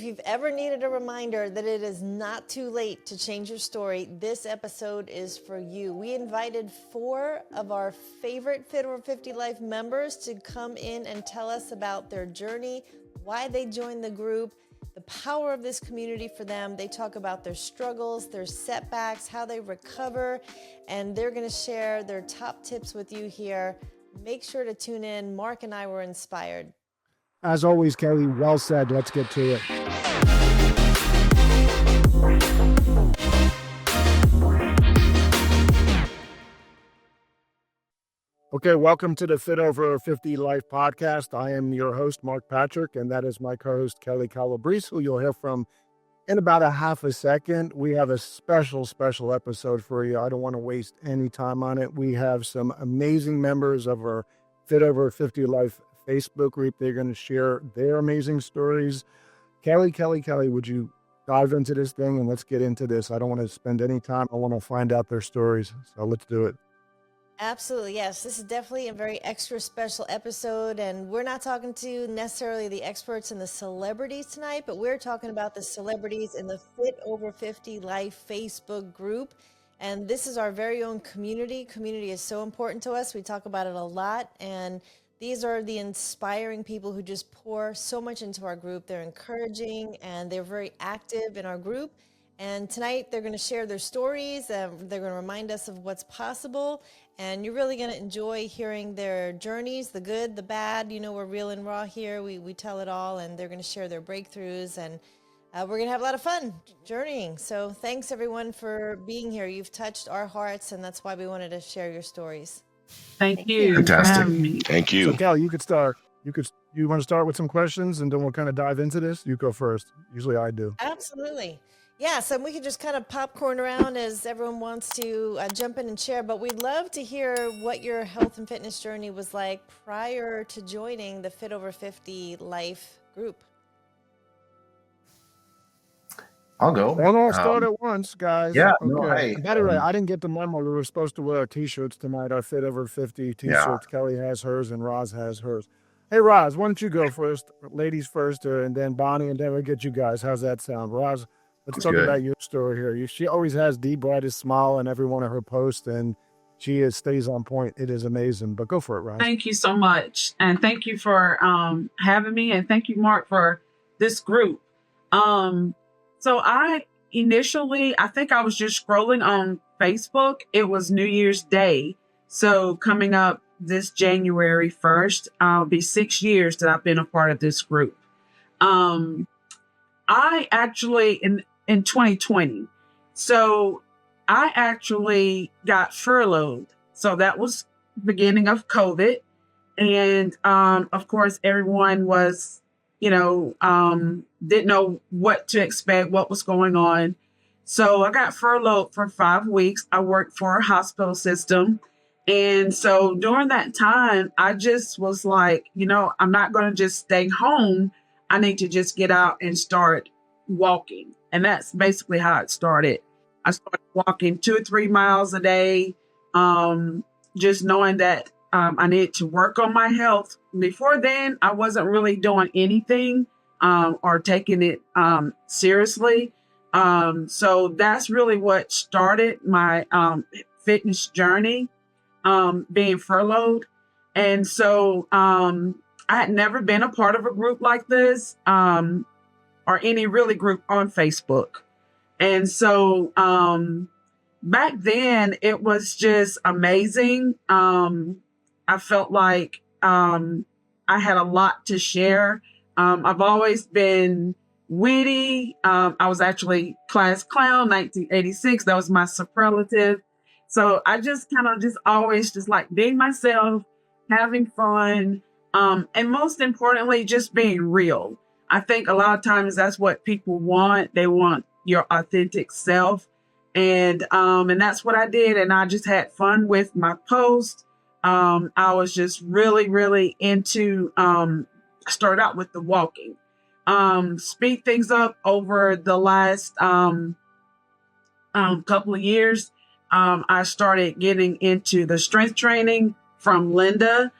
if you've ever needed a reminder that it is not too late to change your story, this episode is for you. We invited 4 of our favorite Fit Over 50 Life members to come in and tell us about their journey, why they joined the group, the power of this community for them. They talk about their struggles, their setbacks, how they recover, and they're going to share their top tips with you here. Make sure to tune in. Mark and I were inspired. As always, Kelly, well said. Let's get to it. Okay, welcome to the Fit Over 50 Life podcast. I am your host, Mark Patrick, and that is my co-host, Kelli Calabrese, who you'll hear from in about a half a second. We have a special episode for you. I don't want to waste any time on it. We have some amazing members of our Fit Over 50 Life Facebook group. They're going to share their amazing stories. Kelli, would you dive into this thing and let's get into this? I don't want to spend any time. I want to find out their stories. So let's do it. Absolutely. Yes. This is definitely a very extra special episode. And we're not talking to necessarily the experts and the celebrities tonight, but we're talking about the celebrities in the Fit Over 50 Life Facebook group. And this is our very own community. Community is so important to us. We talk about it a lot. And these are the inspiring people who just pour so much into our group. They're encouraging and they're very active in our group. And tonight they're going to share their stories. They're going to remind us of what's possible. And you're really going to enjoy hearing their journeys, the good, the bad. You know, we're real and raw here. We tell it all, and they're going to share their breakthroughs. And we're going to have a lot of fun journeying. So thanks, everyone, for being here. You've touched our hearts, and that's why we wanted to share your stories. Thank you. Fantastic. Thank you. So, Kelly, you could start. You want to start with some questions, and then we'll kind of dive into this? You go first. Usually I do. Absolutely. Yeah, so we could just kind of popcorn around as everyone wants to jump in and share, but we'd love to hear what your health and fitness journey was like prior to joining the Fit Over 50 Life group. I'll go. We'll all start at once, guys. Yeah. Okay. No, hey, By the way, I didn't get the memo. We were supposed to wear t-shirts tonight. Our Fit Over 50 t-shirts. Yeah. Kelly has hers and Roz has hers. Hey, Roz, why don't you go first? Ladies first, and then Bonnie, and then we'll get you guys. How's that sound? Roz, let's talk about your story here. She always has the brightest smile in every one of her posts, and she stays on point. It is amazing. But go for it, Roz. Thank you so much. And thank you for having me. And thank you, Mark, for this group. So I think I was just scrolling on Facebook. It was New Year's Day. So coming up this January 1st, I'll be 6 years that I've been a part of this group. I actually, in 2020, so I actually got furloughed. So that was beginning of COVID. And of course, everyone was, didn't know what to expect, what was going on. So I got furloughed for 5 weeks. I worked for a hospital system. And so during that time, I just was like, I'm not going to just stay home. I need to just get out and start walking. And that's basically how it started. I started walking 2 or 3 miles a day, just knowing that I needed to work on my health. Before then, I wasn't really doing anything or taking it seriously. So that's really what started my fitness journey, being furloughed. And so I had never been a part of a group like this or any really group on Facebook. And so back then, it was just amazing. I felt like I had a lot to share. I've always been witty. I was actually class clown, 1986. That was my superlative. So I just kind of always like being myself, having fun, and most importantly, just being real. I think a lot of times that's what people want. They want your authentic self. And that's what I did. And I just had fun with my post. I was just really, really into, start out with the walking, speed things up over the last couple of years. I started getting into the strength training from Linda,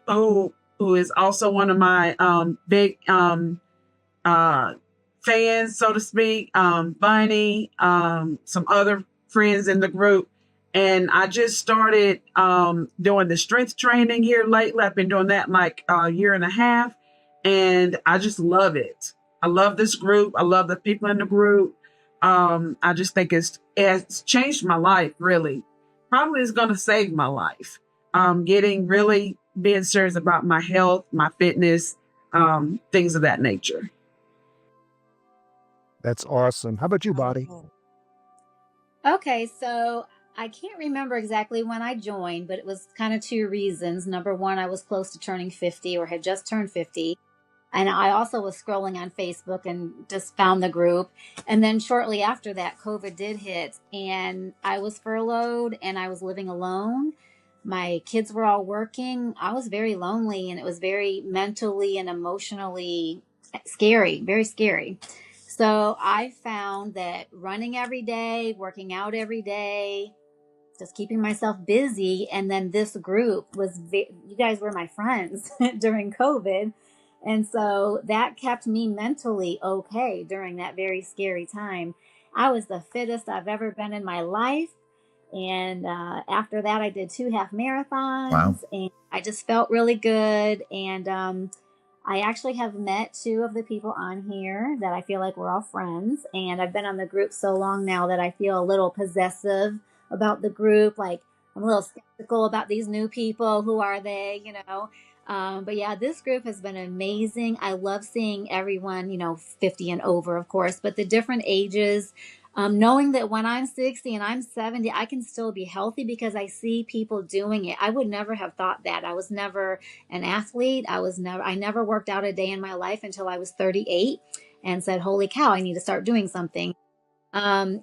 who is also one of my big uh, fans, so to speak, Bunny, some other friends in the group. And I just started doing the strength training here lately. I've been doing that like a year and a half, and I just love it. I love this group. I love the people in the group. I just think it's changed my life, really. Probably is going to save my life. Getting really being serious about my health, my fitness, things of that nature. That's awesome. How about you, Bonnie? Wonderful. Okay, so I can't remember exactly when I joined, but it was kind of two reasons. Number one, I was close to turning 50 or had just turned 50. And I also was scrolling on Facebook and just found the group. And then shortly after that, COVID did hit, and I was furloughed and I was living alone. My kids were all working. I was very lonely, and it was very mentally and emotionally scary, very scary. So I found that running every day, working out every day, just keeping myself busy. And then this group you guys were my friends during COVID. And so that kept me mentally okay during that very scary time. I was the fittest I've ever been in my life. And after that, I did 2 half marathons. Wow. And I just felt really good. And I actually have met 2 of the people on here that I feel like we're all friends. And I've been on the group so long now that I feel a little possessive about the group. Like, I'm a little skeptical about these new people. Who are they? But yeah, this group has been amazing. I love seeing everyone, 50 and over, of course, but the different ages. Knowing that when I'm 60 and I'm 70, I can still be healthy because I see people doing it. I would never have thought that. I was never an athlete. I never worked out a day in my life until I was 38 and said, holy cow, I need to start doing something.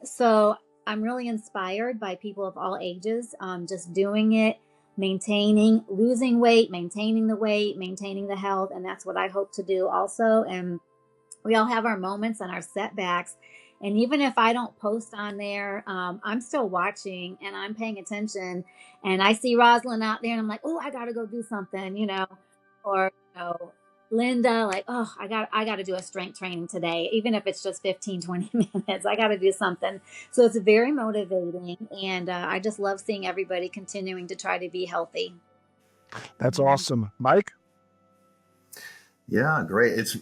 So I'm really inspired by people of all ages, just doing it, maintaining, losing weight, maintaining the weight, maintaining the health. And that's what I hope to do also. And we all have our moments and our setbacks. And even if I don't post on there, I'm still watching and I'm paying attention. And I see Rosalyn out there and I'm like, oh, I got to go do something, or, Linda, like, oh, I got to do a strength training today, even if it's just 15, 20 minutes. I got to do something. So it's very motivating. And I just love seeing everybody continuing to try to be healthy. That's awesome. Mike? Yeah, great. It's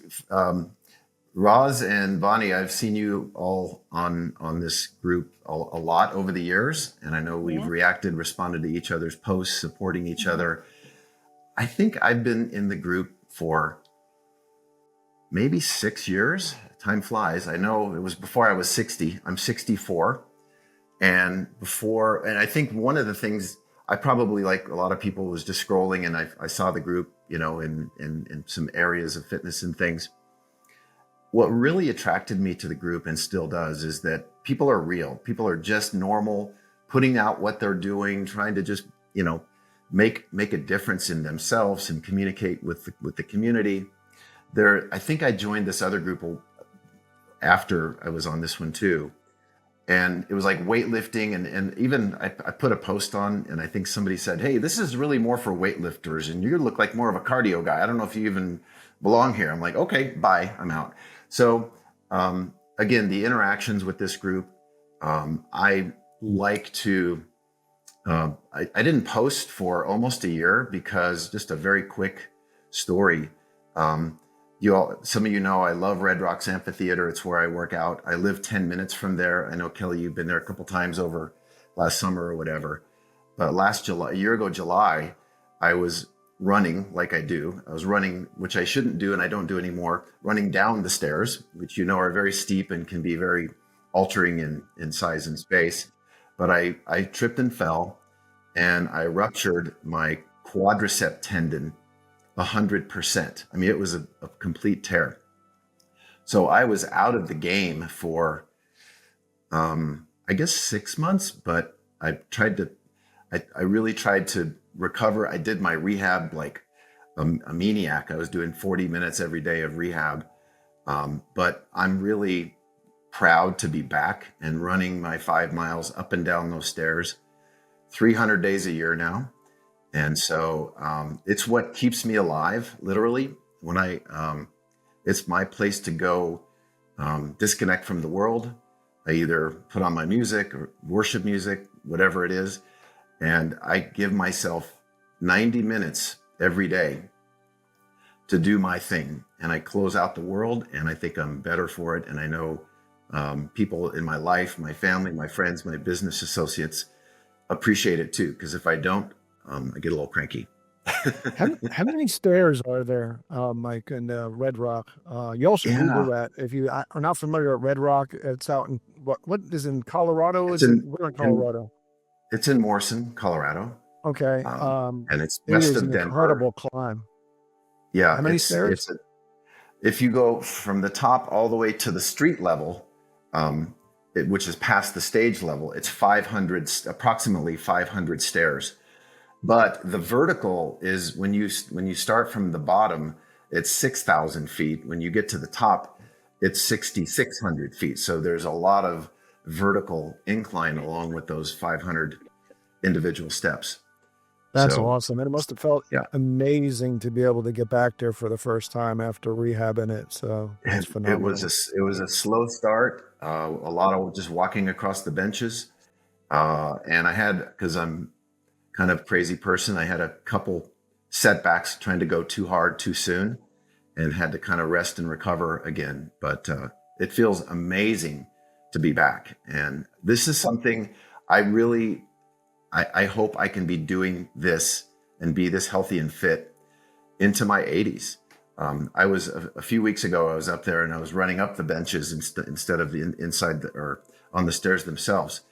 Roz and Bonnie. I've seen you all on this group a lot over the years, and I know we've responded to each other's posts, supporting each other. I think I've been in the group for maybe 6 years. Time flies. I know it was before I was 60. I'm 64. And I think one of the things I probably, like a lot of people, was just scrolling and I saw the group, in some areas of fitness and things. What really attracted me to the group, and still does, is that people are real. People are just normal, putting out what they're doing, trying to just, make a difference in themselves and communicate with the community. I think I joined this other group after I was on this one too. And it was like weightlifting. And even I put a post on, and I think somebody said, hey, this is really more for weightlifters and you look like more of a cardio guy. I don't know if you even belong here. I'm like, okay, bye, I'm out. So again, the interactions with this group, I like to, I didn't post for almost a year because, just a very quick story. Some of you know I love Red Rocks Amphitheater. It's where I work out. I live 10 minutes from there. I know, Kelly, you've been there a couple times over last summer or whatever. But a year ago, July, I was running like I do. I was running, which I shouldn't do and I don't do anymore, running down the stairs, which are very steep and can be very altering in size and space. But I tripped and fell, and I ruptured my quadricep tendon 100%. I mean, it was a complete tear. So I was out of the game for, I guess, 6 months, but I really tried to recover. I did my rehab like a maniac. I was doing 40 minutes every day of rehab. But I'm really proud to be back and running my 5 miles up and down those stairs 300 days a year now. And so it's what keeps me alive, literally. When It's my place to go disconnect from the world. I either put on my music or worship music, whatever it is, and I give myself 90 minutes every day to do my thing. And I close out the world, and I think I'm better for it. And I know people in my life, my family, my friends, my business associates appreciate it too. Because if I don't, I get a little cranky. How many stairs are there, Mike, in Red Rock? You also Google that if you are not familiar with Red Rock. It's out in what is in Colorado? We're in Colorado. It's in Morrison, Colorado. Okay, and it's it west is of an Denver. incredible climb. Yeah, how many stairs? If you go from the top all the way to the street level, which is past the stage level, it's approximately 500 stairs. But the vertical is when you start from the bottom, it's 6,000 feet. When you get to the top, it's 6,600 feet. So there's a lot of vertical incline along with those 500 individual steps. That's awesome. And it must have felt amazing to be able to get back there for the first time after rehabbing it. So it's phenomenal. It was a slow start. A lot of just walking across the benches. And I had, because I'm kind of crazy person, I had a couple setbacks trying to go too hard too soon and had to kind of rest and recover again. But it feels amazing to be back. And this is something I hope I can be doing this and be this healthy and fit into my 80s. I was a few weeks ago, I was up there and I was running up the benches instead of inside or on the stairs themselves.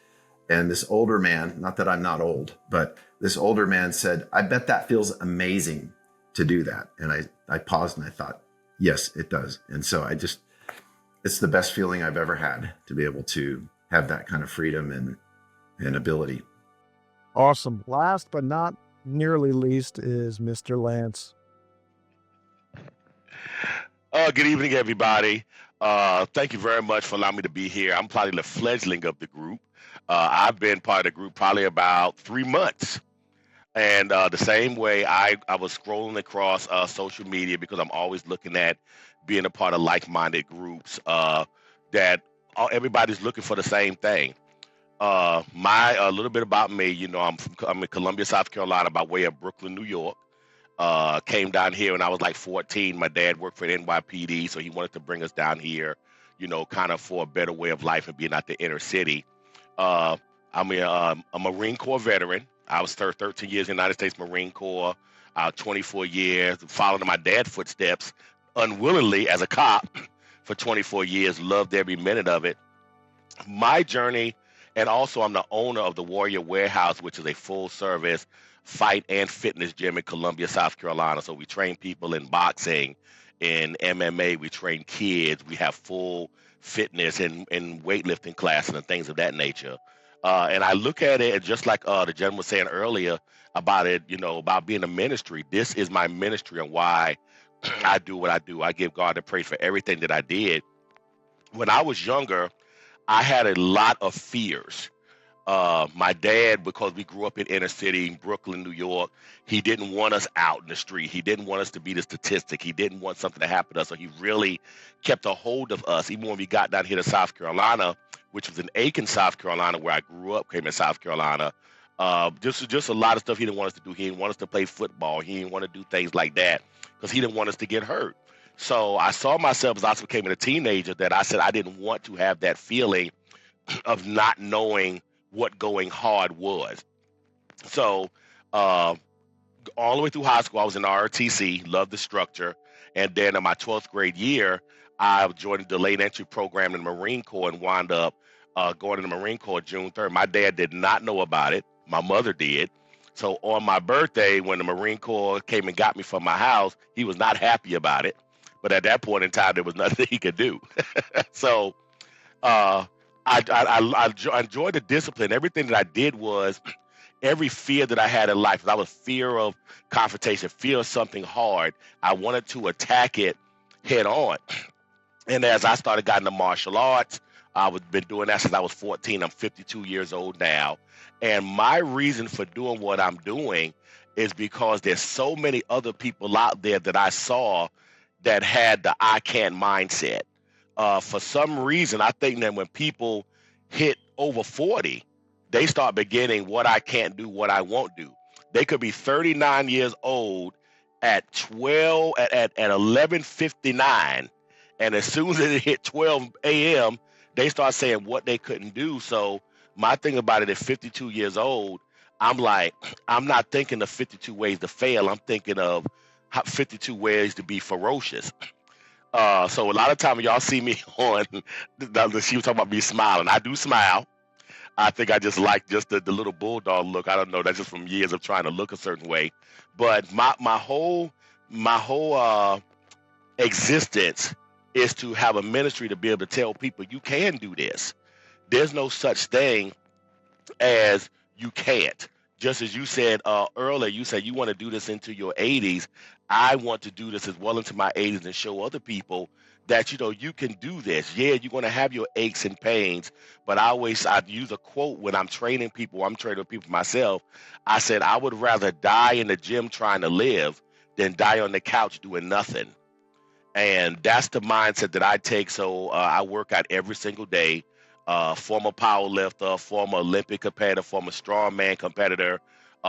And this older man, not that I'm not old, but this older man said, "I bet that feels amazing to do that." And I paused and I thought, yes, it does. And so it's the best feeling I've ever had to be able to have that kind of freedom and ability. Awesome. Last but not nearly least is Mr. Lance. Good evening, everybody. Thank you very much for allowing me to be here. I'm probably the fledgling of the group. I've been part of the group probably about 3 months. And the same way I was scrolling across social media because I'm always looking at being a part of like-minded groups that everybody's looking for the same thing. A little bit about me, I'm in Columbia, South Carolina, by way of Brooklyn, New York. Came down here when I was like 14. My dad worked for the NYPD, so he wanted to bring us down here, kind of for a better way of life and being out the inner city. I'm a Marine Corps veteran. I was 13 years in the United States Marine Corps, 24 years, following in my dad's footsteps unwillingly as a cop for 24 years, loved every minute of it. My journey, and also I'm the owner of the Warrior Warehouse, which is a full-service fight and fitness gym in Columbia, South Carolina. So we train people in boxing, in MMA, we train kids, we have full fitness and weightlifting classes and things of that nature. And I look at it just like the gentleman was saying earlier about it, about being a ministry. This is my ministry and why I do what I do. I give God the praise for everything that I did. When I was younger, I had a lot of fears. My dad, because we grew up in inner city, Brooklyn, New York, he didn't want us out in the street. He didn't want us to be the statistic. He didn't want something to happen to us. So he really kept a hold of us. Even when we got down here to South Carolina, which was in Aiken, South Carolina, where I grew up, came in South Carolina. Just a lot of stuff he didn't want us to do. He didn't want us to play football. He didn't want to do things like that because he didn't want us to get hurt. So I saw myself as I became a teenager that I said I didn't want to have that feeling of not knowing what going hard was. So all the way through high school, I was in ROTC, loved the structure. And then in my 12th grade year, I joined the delayed entry program in the Marine Corps and wound up going to the Marine Corps June 3rd. My dad did not know about it. My mother did. So on my birthday, when the Marine Corps came and got me from my house, he was not happy about it. But at that point in time, there was nothing he could do. So I enjoyed the discipline. Everything that I did was every fear that I had in life. I was fear of confrontation, fear of something hard. I wanted to attack it head on. And as I started getting into martial arts, I've been doing that since I was 14. I'm 52 years old now. And my reason for doing what I'm doing is because there's so many other people out there that I saw that had the I can't mindset. For some reason, I think that when people hit over 40, they start beginning what I can't do, what I won't do. They could be 39 years old at 11:59, and as soon as it hit 12 a.m., they start saying what they couldn't do. So my thing about it at 52 years old, I'm like, I'm not thinking of 52 ways to fail. I'm thinking of 52 ways to be ferocious. So a lot of time y'all see me on, she was talking about me smiling. I do smile. I think I just like just the little bulldog look. I don't know. That's just from years of trying to look a certain way. But my whole existence is to have a ministry to be able to tell people you can do this. There's no such thing as you can't. Just as you said earlier, you said you want to do this into your 80s. I want to do this as well into my 80s and show other people that, you can do this. Yeah, you're going to have your aches and pains, but I use a quote when I'm training people. I'm training people myself. I said, I would rather die in the gym trying to live than die on the couch doing nothing. And that's the mindset that I take. So I work out every single day. Former power lifter, former Olympic competitor, former strongman competitor,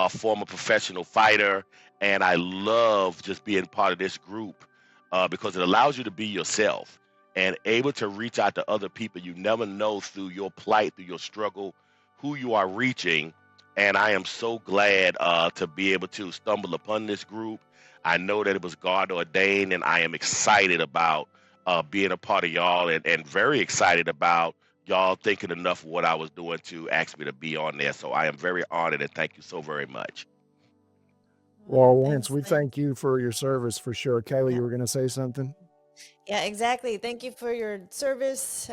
former professional fighter. And I love just being part of this group because it allows you to be yourself and able to reach out to other people. You never know through your plight, through your struggle, who you are reaching. And I am so glad to be able to stumble upon this group. I know that it was God ordained, and I am excited about being a part of y'all and very excited about y'all thinking enough of what I was doing to ask me to be on there. So I am very honored, and thank you so very much. Well, Lance, Thanks, we Lance. thank you for your service for sure. Kelly, Yeah. you were going to say something? Yeah, exactly. Thank you for your service,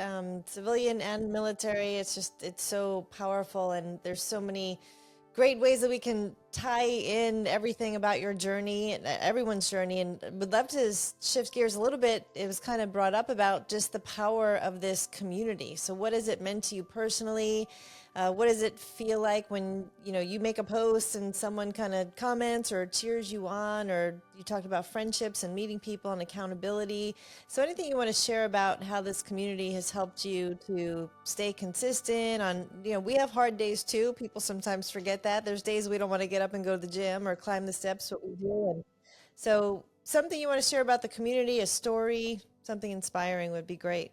civilian and military. It's so powerful, and there's so many great ways that we can tie in everything about your journey, everyone's journey. And would love to shift gears a little bit. It was kind of brought up about just the power of this community. So what has it meant to you personally? What does it feel like when, you make a post and someone kind of comments or cheers you on, or you talked about friendships and meeting people and accountability. So anything you want to share about how this community has helped you to stay consistent on, we have hard days too. People sometimes forget that. There's days we don't want to get up and go to the gym or climb the steps, what we do. And so something you want to share about the community, a story, something inspiring would be great.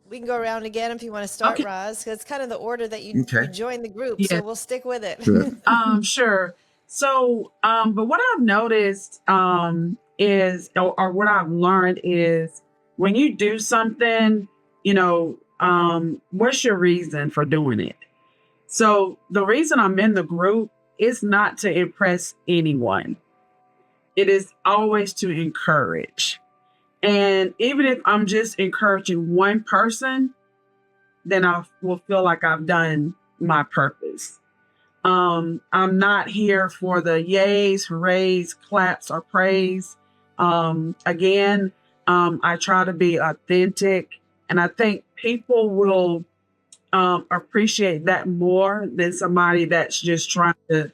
We can go around again if you want to start, Okay. Roz, because it's kind of the order that you joined the group. Yeah. So we'll stick with it. Sure. Sure. So, but what I've noticed is, or what I've learned is, when you do something, what's your reason for doing it? So the reason I'm in the group is not to impress anyone. It is always to encourage. And even if I'm just encouraging one person, then I will feel like I've done my purpose. I'm not here for the yays, hoorays, claps, or praise. Again, I try to be authentic, and I think people will appreciate that more than somebody that's just trying to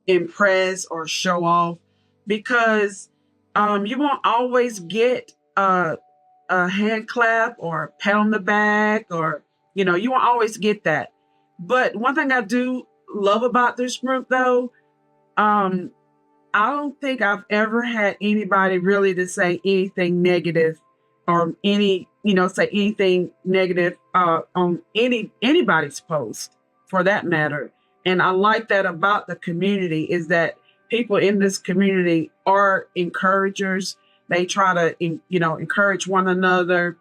impress or show off, because you won't always get a hand clap or a pat on the back, or you won't always get that. But one thing I do love about this group, though, I don't think I've ever had anybody really to say anything negative, or say anything negative on anybody's post, for that matter. And I like that about the community, is that people in this community are encouragers. They try to, encourage one another,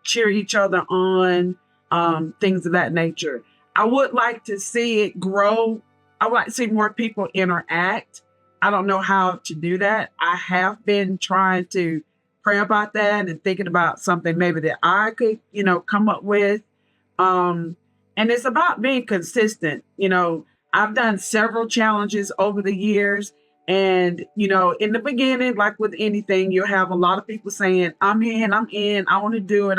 cheer each other on, things of that nature. I would like to see it grow. I would like to see more people interact. I don't know how to do that. I have been trying to pray about that and thinking about something maybe that I could, come up with. And it's about being consistent. I've done several challenges over the years. And, in the beginning, like with anything, you'll have a lot of people saying, I'm in, I want to do it.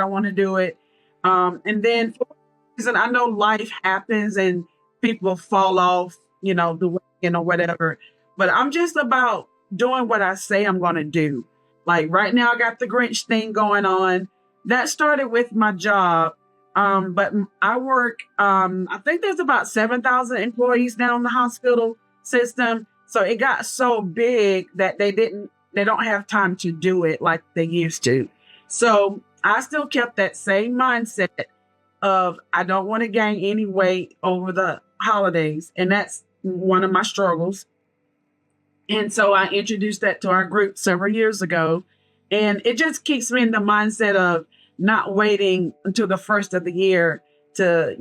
And then for some reason, I know life happens and people fall off, the way, whatever. But I'm just about doing what I say I'm going to do. Like right now, I got the Grinch thing going on. That started with my job. But I work, I think there's about 7,000 employees now in the hospital system. So it got so big that they don't have time to do it like they used to. So I still kept that same mindset of I don't want to gain any weight over the holidays. And that's one of my struggles. And so I introduced that to our group several years ago. And it just keeps me in the mindset of not waiting until the first of the year to,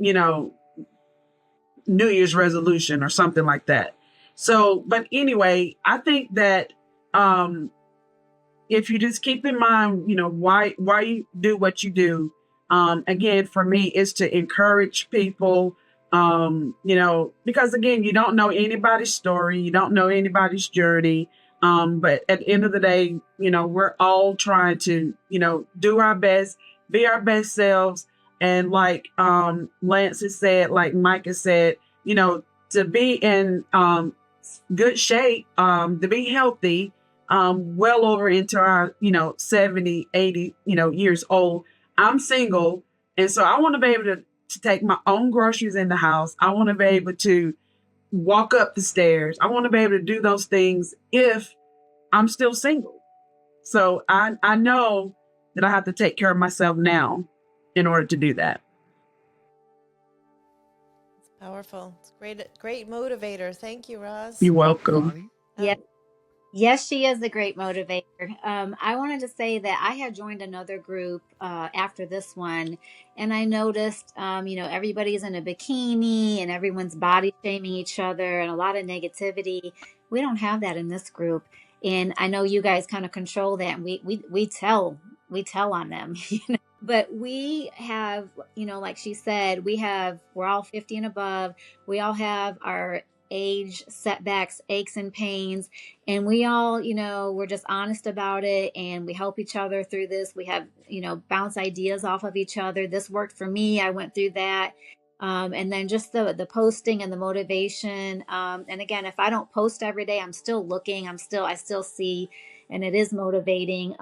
New Year's resolution or something like that. So, but anyway, I think that if you just keep in mind, why you do what you do, again, for me, is to encourage people, because again, you don't know anybody's story, you don't know anybody's journey. But at the end of the day, we're all trying to, do our best, be our best selves. And like Lance has said, like Mike has said, to be in good shape, to be healthy, well over into our, 70, 80, years old. I'm single. And so I want to be able to take my own groceries in the house. I want to be able to walk up the stairs. I want to be able to do those things if I'm still single. So I know that I have to take care of myself now in order to do that. It's powerful. It's great motivator. Thank you, Roz. You're welcome. Yeah. Yes, she is a great motivator. I wanted to say that I had joined another group after this one, and I noticed, everybody's in a bikini and everyone's body shaming each other and a lot of negativity. We don't have that in this group, and I know you guys kind of control that. And we tell on them, But we have, like she said, we're all 50 and above. We all have our age setbacks, aches and pains, and we all, we're just honest about it, and we help each other through this. We have, bounce ideas off of each other. This worked for me. I went through that. And then just the posting and the motivation. And again, if I don't post every day, I'm still looking, I still see, and it is motivating.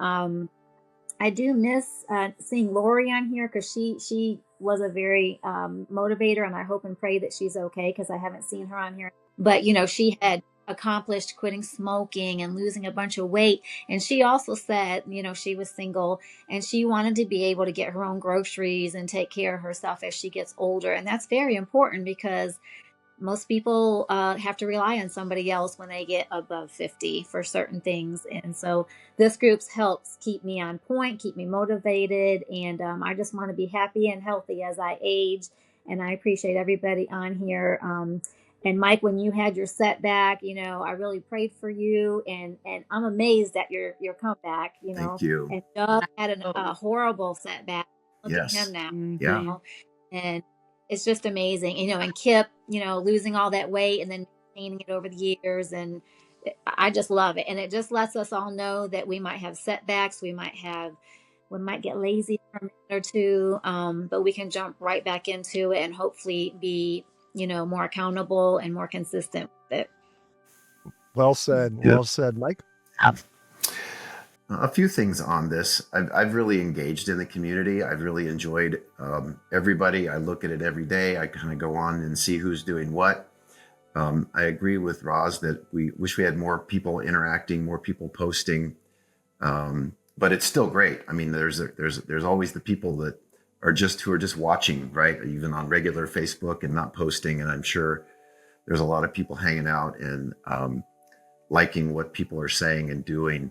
I do miss seeing Lori on here because she was a very motivator, and I hope and pray that she's okay because I haven't seen her on here. But, she had accomplished quitting smoking and losing a bunch of weight. And she also said, she was single and she wanted to be able to get her own groceries and take care of herself as she gets older. And that's very important because most people have to rely on somebody else when they get above 50 for certain things. And so this group helps keep me on point, keep me motivated. And I just want to be happy and healthy as I age. And I appreciate everybody on here. And Mike, when you had your setback, I really prayed for you. And I'm amazed at your comeback, Thank you. And Doug had a horrible setback. Look Yes. at him now. Yeah. And it's just amazing, and Kip, losing all that weight and then maintaining it over the years. And I just love it. And it just lets us all know that we might have setbacks. We might get lazy for a minute or two, but we can jump right back into it and hopefully be, more accountable and more consistent with it. Well said. Yeah. Well said, Mike. A few things on this. I've really engaged in the community. I've really enjoyed everybody. I look at it every day. I kind of go on and see who's doing what. I agree with Roz that we wish we had more people interacting, more people posting. But it's still great. I mean, there's always the people that are just watching, right? Even on regular Facebook and not posting. And I'm sure there's a lot of people hanging out and liking what people are saying and doing.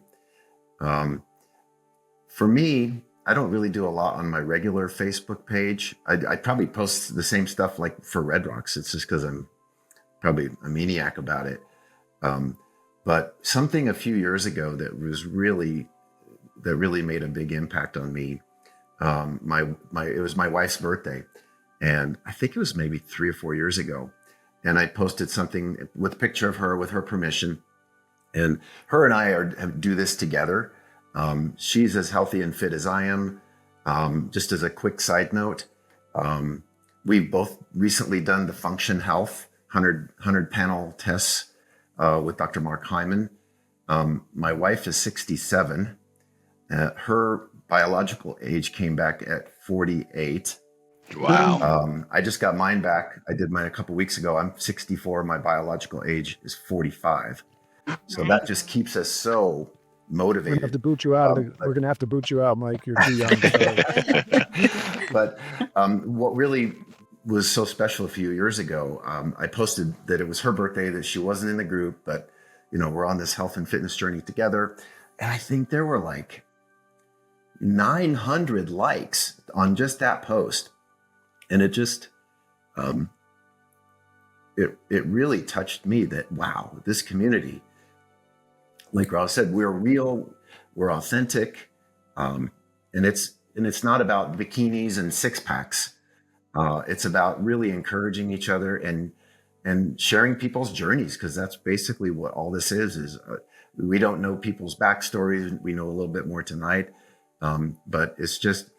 For me, I don't really do a lot on my regular Facebook page. I probably post the same stuff like for Red Rocks. It's just because I'm probably a maniac about it. But something a few years ago that really made a big impact on me. It was my wife's birthday, and I think it was maybe 3 or 4 years ago. And I posted something with a picture of her with her permission. And her and I do this together. She's as healthy and fit as I am. Just as a quick side note, we've both recently done the Function Health 100 panel tests with Dr. Mark Hyman. My wife is 67, Her biological age came back at 48. Wow. I just got mine back. I did mine a couple weeks ago. I'm 64. My biological age is 45. So that just keeps us so We're gonna have motivated. to boot you out. We're gonna have to boot you out, Mike. You're too young. Sorry. But what really was so special a few years ago, I posted that it was her birthday, that she wasn't in the group, but we're on this health and fitness journey together. And I think there were like 900 likes on just that post. And it just, it really touched me that, wow, this community, like Ross said, we're real, we're authentic. And it's not about bikinis and six packs. It's about really encouraging each other and sharing people's journeys, because that's basically what all this is we don't know people's backstories. We know a little bit more tonight. But it's just,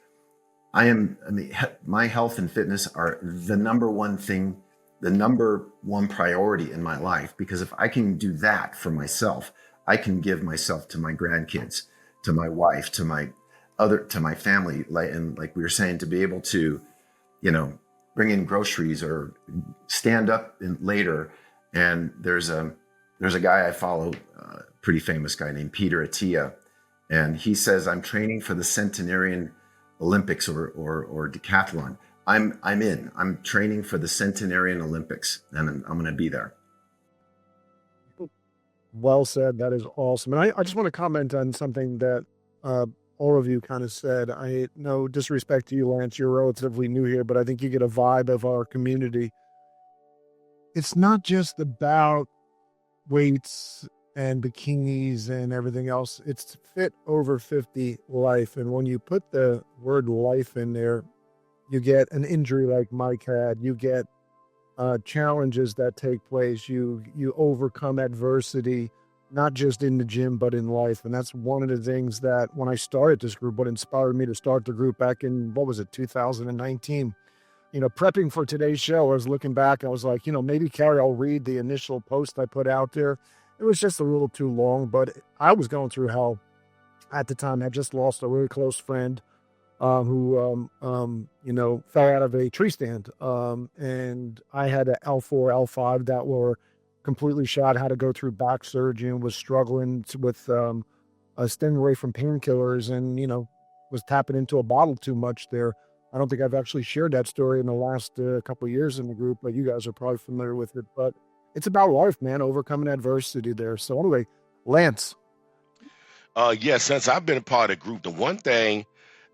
my health and fitness are the number one thing, the number one priority in my life, because if I can do that for myself, I can give myself to my grandkids, to my wife, to my family, like we were saying, to be able to, bring in groceries or stand up later. And there's a guy I follow, pretty famous guy named Peter Attia, and he says, I'm training for the centenarian Olympics or decathlon. I'm training for the centenarian Olympics, and I'm going to be there. Well said. That is awesome. And I just want to comment on something that all of you kind of said. No disrespect to you, Lance. You're relatively new here, but I think you get a vibe of our community. It's not just about weights and bikinis and everything else. It's fit over 50 life. And when you put the word life in there, you get an injury like Mike had. You get challenges that take place. You overcome adversity, not just in the gym, but in life. And that's one of the things that when I started this group, what inspired me to start the group back in, 2019, prepping for today's show, I was looking back, I was like, maybe Carrie, I'll read the initial post I put out there. It was just a little too long, but I was going through hell at the time. I just lost a really close friend who fell out of a tree stand. And I had an L4, L5 that were completely shot, had to go through back surgery, and was struggling with staying away from painkillers, and, was tapping into a bottle too much there. I don't think I've actually shared that story in the last couple of years in the group, but you guys are probably familiar with it. But it's about life, man, overcoming adversity there. So anyway, Lance. Yes, since I've been a part of the group, the one thing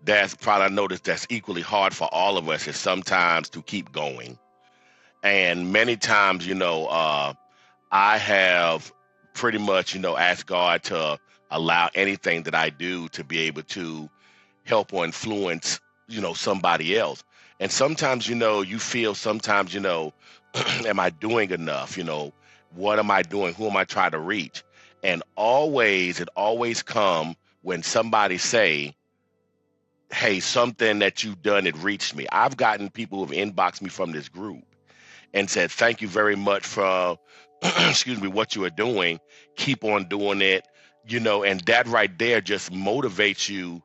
that's probably I noticed that's equally hard for all of us is sometimes to keep going. And many times, I have pretty much, asked God to allow anything that I do to be able to help or influence, somebody else. And sometimes, you feel sometimes, am I doing enough? What am I doing? Who am I trying to reach? And it always come when somebody say, hey, something that you've done, it reached me. I've gotten people who have inboxed me from this group and said, thank you very much for, what you are doing. Keep on doing it, and that right there just motivates you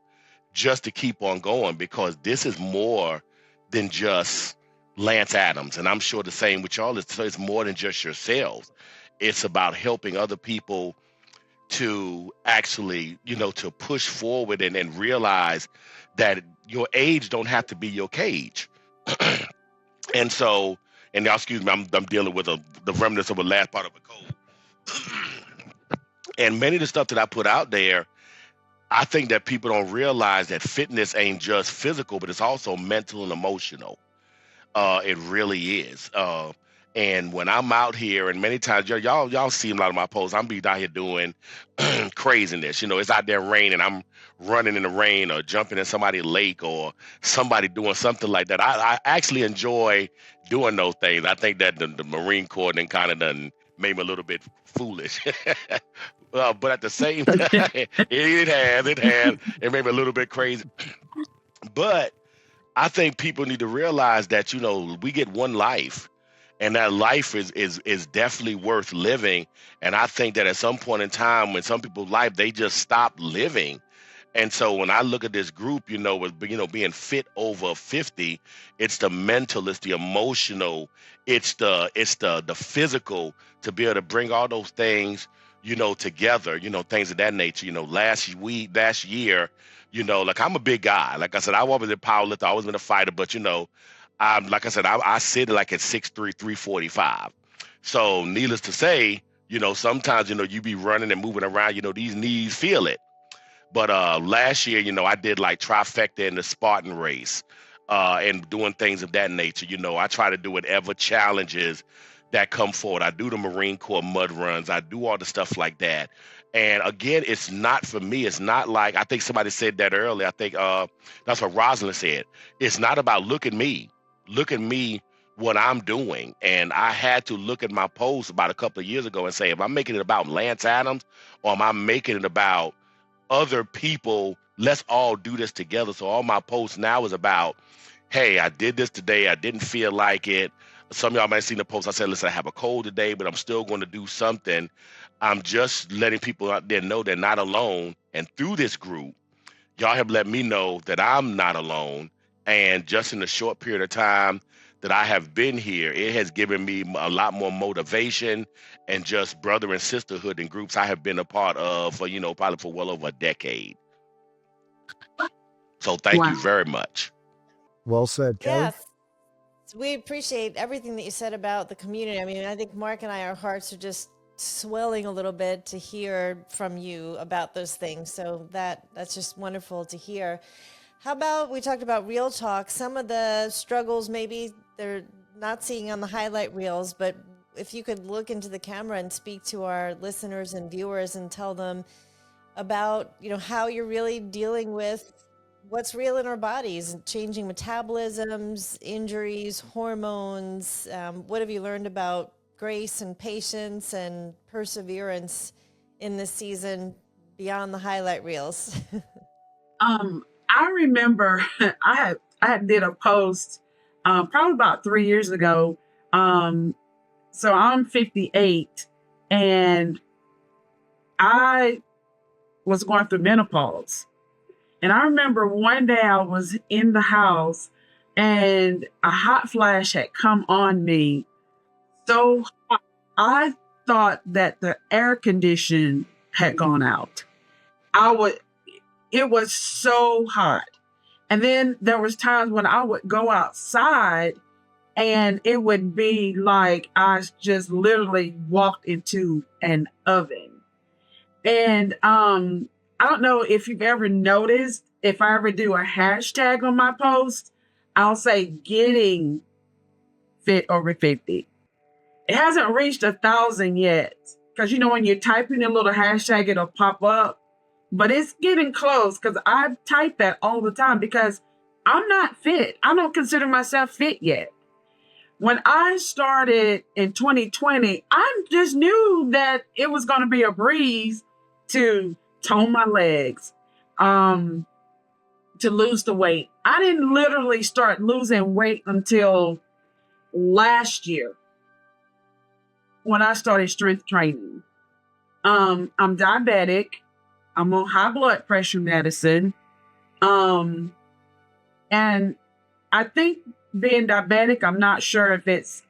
just to keep on going, because this is more than just Lance Adams. And I'm sure the same with y'all. It's more than just yourselves. It's about helping other people to actually, to push forward and realize that your age don't have to be your cage. And so, and y'all excuse me, I'm dealing with the remnants of a last part of a cold. And many of the stuff that I put out there, I think that people don't realize that fitness ain't just physical, but it's also mental and emotional. It really is. And when I'm out here, and many times y'all see a lot of my posts, I'm be out here doing craziness. It's out there raining. I'm running in the rain or jumping in somebody's lake or somebody doing something like that. I actually enjoy doing those things. I think that the Marine Corps then kind of done made me a little bit foolish. But at the same time, it has. It made me a little bit crazy. But I think people need to realize that, we get one life. And that life is definitely worth living. And I think that at some point in time, when some people's life, they just stop living. And so when I look at this group, with being fit over 50, it's the mental, it's the emotional, it's the physical, to be able to bring all those things, together, things of that nature. Last year, like, I'm a big guy. Like I said, I've always been a powerlifter, I've always been a fighter, but I'm, like I said, I sit like at 6'3", 345. So needless to say, sometimes, you be running and moving around, these knees feel it. But last year, I did like trifecta in the Spartan race, and doing things of that nature. I try to do whatever challenges that come forward. I do the Marine Corps mud runs. I do all the stuff like that. And again, it's not for me. It's not like, I think somebody said that earlier. I think that's what Rosalyn said. It's not about look at me. Look at me, what I'm doing. And I had to look at my post about a couple of years ago and say, am I making it about Lance Adams, or am I making it about other people? Let's all do this together. So all my posts now is about, hey, I did this today, I didn't feel like it. Some of y'all might have seen the post. I said, listen, I have a cold today, but I'm still going to do something. I'm just letting people out there know they're not alone. And through this group, y'all have let me know that I'm not alone. And just in the short period of time that I have been here, it has given me a lot more motivation and just brother and sisterhood in groups I have been a part of for, probably for well over a decade. So thank you very much. Well said, Kelly. Yes. We appreciate everything that you said about the community. I mean, I think Mark and I, our hearts are just swelling a little bit to hear from you about those things. So that's just wonderful to hear. How about we talked about real talk, some of the struggles maybe they're not seeing on the highlight reels, but if you could look into the camera and speak to our listeners and viewers and tell them about, how you're really dealing with what's real in our bodies, changing metabolisms, injuries, hormones. What have you learned about grace and patience and perseverance in this season beyond the highlight reels? I remember I had did a post probably about 3 years ago. So I'm 58, and I was going through menopause. And I remember one day I was in the house and a hot flash had come on me. So hot, I thought that the air condition had gone out. It was so hot. And then there was times when I would go outside and it would be like I just literally walked into an oven. And I don't know if you've ever noticed, if I ever do a hashtag on my post, I'll say getting fit over 50. It hasn't reached 1,000 yet. Because, when you type in a little hashtag, it'll pop up. But it's getting close, because I type that all the time because I'm not fit. I don't consider myself fit yet. When I started in 2020, I just knew that it was going to be a breeze to tone my legs, to lose the weight. I didn't literally start losing weight until last year when I started strength training. I'm diabetic. I'm on high blood pressure medicine. And I think being diabetic, I'm not sure if it's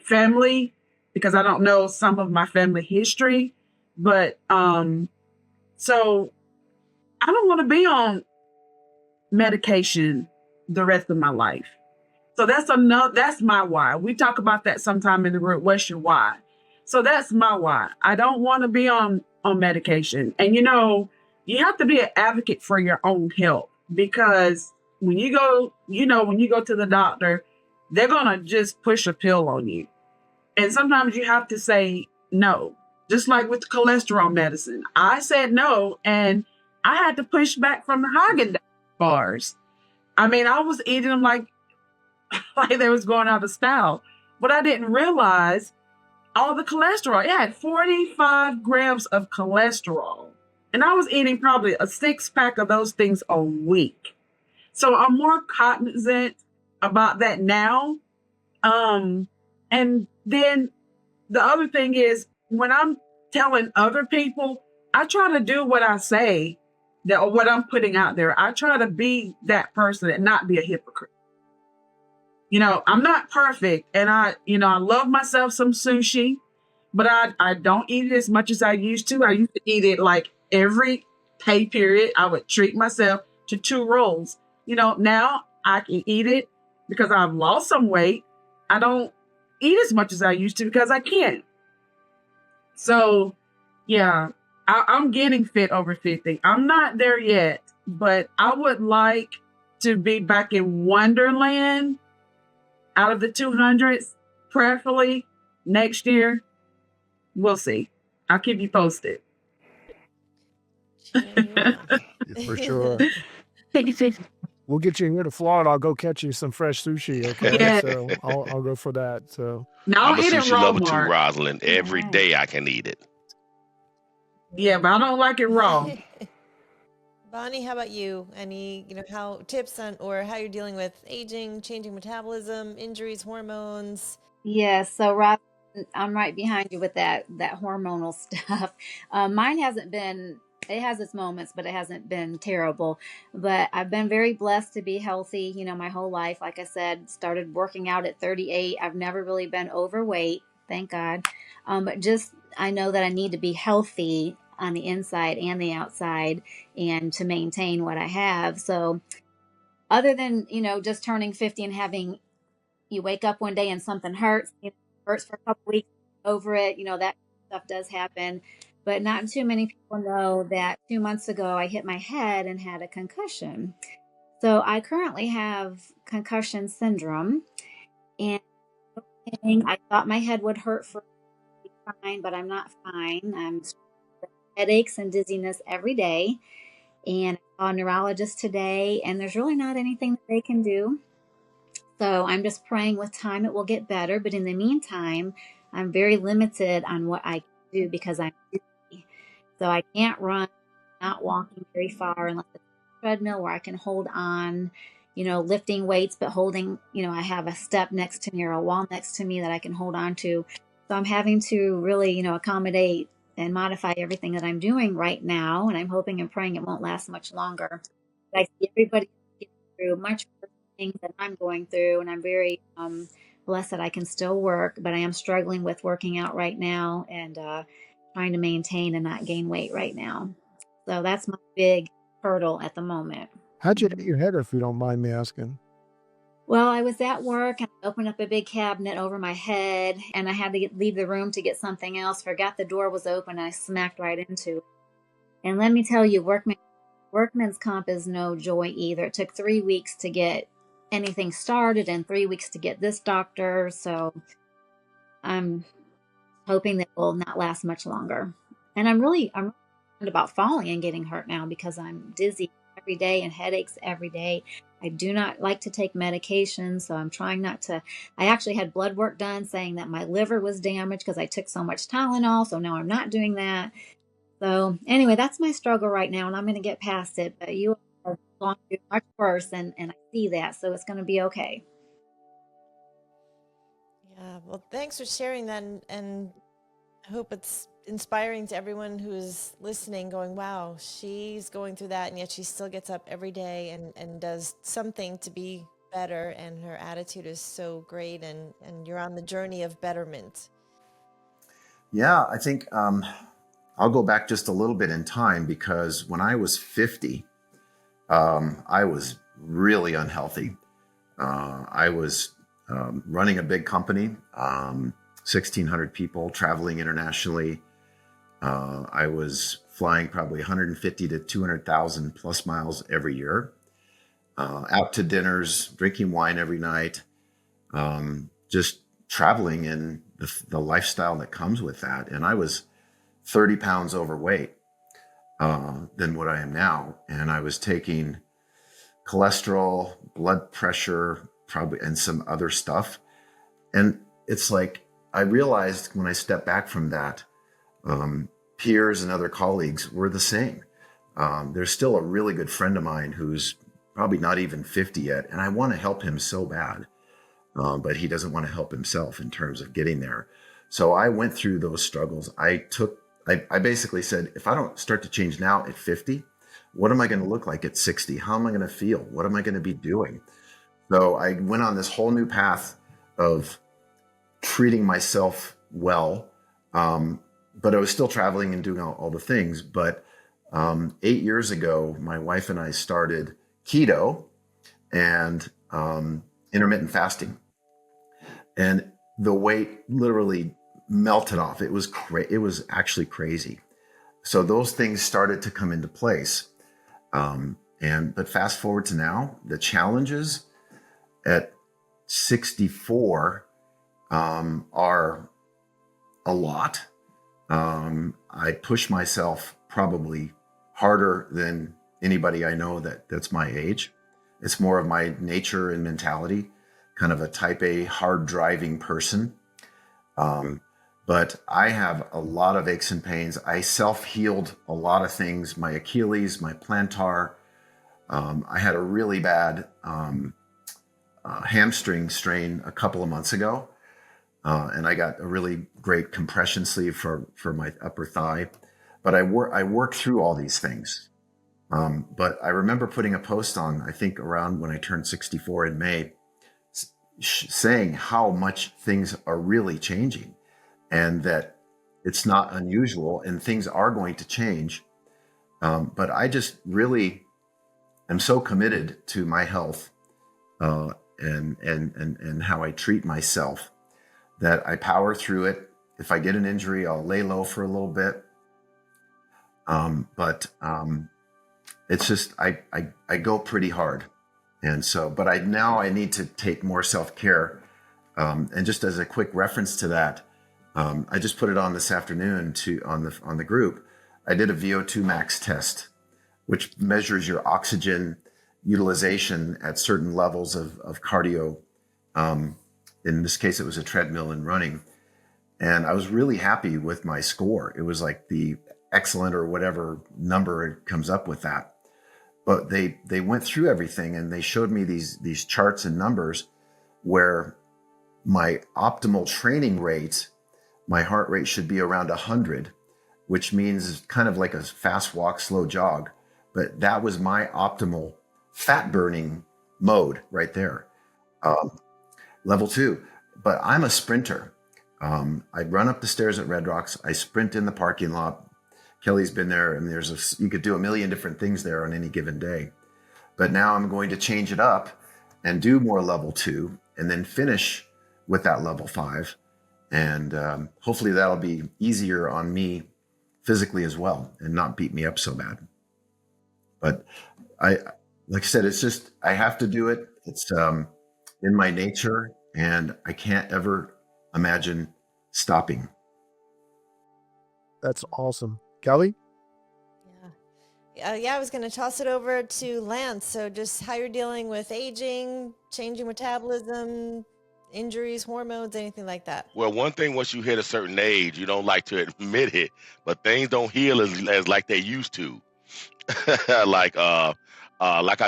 family, because I don't know some of my family history. But so I don't want to be on medication the rest of my life. So that's my why. We talk about that sometime in the group. What's your why? So that's my why. I don't want to be on medication. And you have to be an advocate for your own health, because when you go to the doctor, they're gonna just push a pill on you. And sometimes you have to say no. Just like with the cholesterol medicine. I said no, and I had to push back from the Haagen-Dazs bars. I mean, I was eating them like they was going out of style. But I didn't realize all the cholesterol. It had 45 grams of cholesterol. And I was eating probably a 6-pack of those things a week. So I'm more cognizant about that now. And then the other thing is, when I'm telling other people, I try to do what I say, that or what I'm putting out there. I try to be that person and not be a hypocrite. I'm not perfect, and I love myself some sushi, but I don't eat it as much as I used to. I used to eat it like every pay period. I would treat myself to 2 rolls. Now I can eat it because I've lost some weight. I don't eat as much as I used to because I can't. So, yeah, I'm getting fit over 50. I'm not there yet, but I would like to be back in Wonderland out of the 200s, prayerfully next year. We'll see. I'll keep you posted. For sure. We'll get you here to Florida. I'll go catch you some fresh sushi. Okay, Yeah. so I'll go for that. So Now I'll I'm a eat it sushi raw, lover too, Mark. Rosalyn. Every Alright. day I can eat it. Yeah, but I don't like it raw. Bonnie, how about you? Any, how tips on or how you're dealing with aging, changing metabolism, injuries, hormones? Yes, so Rob, I'm right behind you with that hormonal stuff. Mine hasn't been. It has its moments, but it hasn't been terrible. But I've been very blessed to be healthy. My whole life. Like I said, started working out at 38. I've never really been overweight, thank God. But just I know that I need to be healthy on the inside and the outside, and to maintain what I have. So other than just turning 50 and having you wake up one day and something hurts, hurts for a couple weeks, over it, that stuff does happen. But not too many people know that 2 months ago I hit my head and had a concussion. So I currently have concussion syndrome, and I thought my head would hurt for fine, but I'm not fine. I'm headaches and dizziness every day. And I saw a neurologist today, and there's really not anything that they can do. So I'm just praying with time it will get better. But in the meantime, I'm very limited on what I can do because I'm busy. So I can't run, not walking very far unless it's a treadmill where I can hold on, lifting weights, but holding, I have a step next to me or a wall next to me that I can hold on to. So I'm having to really, accommodate and modify everything that I'm doing right now. And I'm hoping and praying it won't last much longer. But I see everybody get through much worse things that I'm going through, and I'm very blessed that I can still work, but I am struggling with working out right now and trying to maintain and not gain weight right now. So that's my big hurdle at the moment. how'd you hit your head, if you don't mind me asking? Well, I was at work and I opened up a big cabinet over my head, and I had to leave the room to get something else. Forgot the door was open, and I smacked right into it. And let me tell you, workman's comp is no joy either. It took 3 weeks to get anything started and 3 weeks to get this doctor. So I'm hoping that will not last much longer. And I'm really concerned about falling and getting hurt now because I'm dizzy every day and headaches every day. I do not like to take medication, so I'm trying not to. I actually had blood work done saying that my liver was damaged because I took so much Tylenol, so now I'm not doing that. So anyway, that's my struggle right now, and I'm going to get past it. But you are going through much worse, and I see that, so it's going to be okay. Yeah, well, thanks for sharing that, and I hope it's inspiring to everyone who's listening, going, wow, she's going through that, and yet she still gets up every day and does something to be better, and her attitude is so great, and you're on the journey of betterment. Yeah, I think I'll go back just a little bit in time, because when I was 50, I was really unhealthy. I was running a big company, 1,600 people, traveling internationally. I was flying probably 150 to 200,000 plus miles every year, out to dinners, drinking wine every night, just traveling in the lifestyle that comes with that. And I was 30 pounds overweight than what I am now. And I was taking cholesterol, blood pressure, probably, and some other stuff. And it's like, I realized when I stepped back from that, peers and other colleagues were the same. There's still a really good friend of mine who's probably not even 50 yet, and I want to help him so bad, but he doesn't want to help himself in terms of getting there. So I went through those struggles. I took I basically said, if I don't start to change now at 50, what am I going to look like at 60? How am I going to feel? What am I going to be doing? So I went on this whole new path of treating myself well. But I was still traveling and doing all the things. But 8 years ago, my wife and I started keto and intermittent fasting. And the weight literally melted off. It was it was actually crazy. So those things started to come into place. But fast forward to now, the challenges at 64 are a lot. I push myself probably harder than anybody I know that's my age. It's more of my nature and mentality, kind of a type A hard driving person. But I have a lot of aches and pains. I self-healed a lot of things, my Achilles, my plantar. I had a really bad hamstring strain a couple of months ago. And I got a really great compression sleeve for my upper thigh. But I worked through all these things. But I remember putting a post on, I think around when I turned 64 in May, saying how much things are really changing and that it's not unusual and things are going to change. But I just really am so committed to my health and how I treat myself that I power through it. If I get an injury, I'll lay low for a little bit. But it's just, I go pretty hard. And so, but I need to take more self-care. And just as a quick reference to that, I just put it on this afternoon on the group. I did a VO2 max test, which measures your oxygen utilization at certain levels of cardio. In this case, it was a treadmill and running. And I was really happy with my score. It was like the excellent or whatever number it comes up with that. But they went through everything and they showed me these charts and numbers where my optimal training rate, my heart rate should be around 100, which means kind of like a fast walk, slow jog. But that was my optimal fat burning mode right there. Level 2. But I'm a sprinter. I run up the stairs at Red Rocks. I sprint in the parking lot. Kelly's been there, and you could do a million different things there on any given day. But now I'm going to change it up and do more level 2 and then finish with that level 5. And hopefully that'll be easier on me physically as well and not beat me up so bad. But like I said, it's just, I have to do it. It's in my nature, and I can't ever imagine stopping. That's awesome. Kelly? Yeah, I was going to toss it over to Lance. So just how you're dealing with aging, changing metabolism, injuries, hormones, anything like that. Well, one thing, once you hit a certain age, you don't like to admit it, but things don't heal as like they used to. like I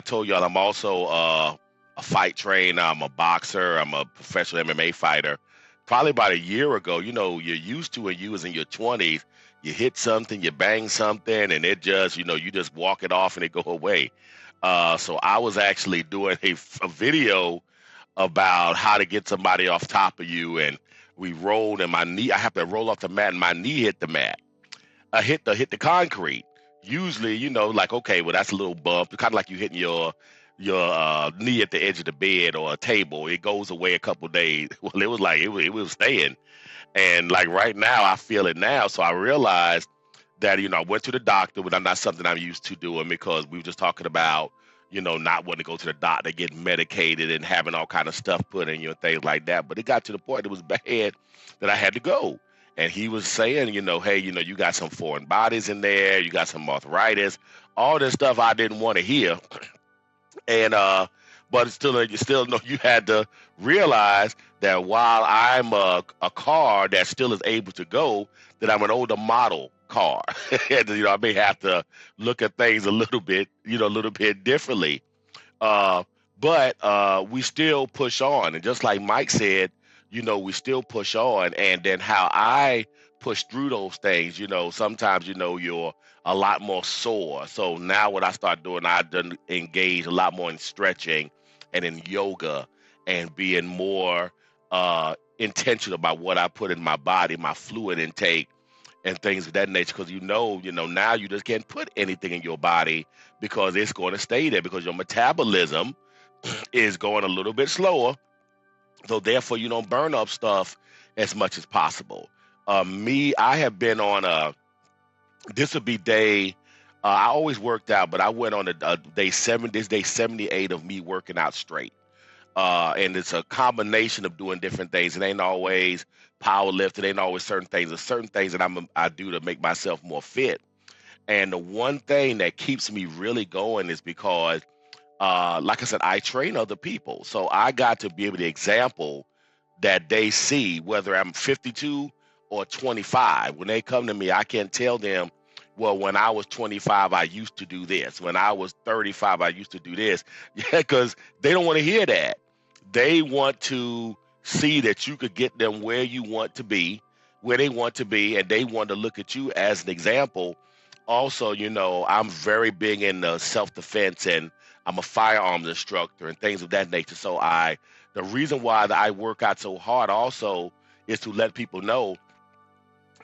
told y'all, I'm also a fight trainer. I'm a boxer. I'm a professional MMA fighter. Probably about a year ago, you're used to when you was in your 20s, you hit something, you bang something, and it just, you just walk it off and it go away. So I was actually doing a video about how to get somebody off top of you, and we rolled, and I have to roll off the mat, and my knee hit the mat. I hit the concrete. Usually, like, okay, well, that's a little bump. Kind of like you hitting your knee at the edge of the bed or a table. It goes away a couple of days. Well, it was like it was staying, and like right now, I feel it now. So I realized that I went to the doctor, but not something I'm used to doing because we were just talking about not wanting to go to the doctor, getting medicated, and having all kind of stuff put in you and things like that. But it got to the point it was bad that I had to go. And he was saying, hey, you got some foreign bodies in there, you got some arthritis, all this stuff I didn't want to hear. And but you still know you had to realize that while I'm a car that still is able to go, that I'm an older model car. And, I may have to look at things a little bit differently. But we still push on. And just like Mike said, we still push on. And then how I push through those things, sometimes, you're a lot more sore. So now what I start doing, I done engage a lot more in stretching and in yoga and being more intentional about what I put in my body, my fluid intake and things of that nature. Because now you just can't put anything in your body because it's going to stay there because your metabolism is going a little bit slower. So therefore you don't burn up stuff as much as possible. I have been on this would be day, I always worked out, but I went on a day 7, this day 78 of me working out straight. And it's a combination of doing different things. It ain't always power lift. It ain't always certain things. There's certain things that I do to make myself more fit. And the one thing that keeps me really going is because, like I said, I train other people. So I got to be able to example that they see, whether I'm 52 or 25. When they come to me, I can't tell them, well, when I was 25, I used to do this. When I was 35, I used to do this. Yeah, because they don't want to hear that. They want to see that you could get them where you want to be, where they want to be, and they want to look at you as an example. Also, I'm very big in self-defense, and I'm a firearms instructor and things of that nature. So the reason why I work out so hard also is to let people know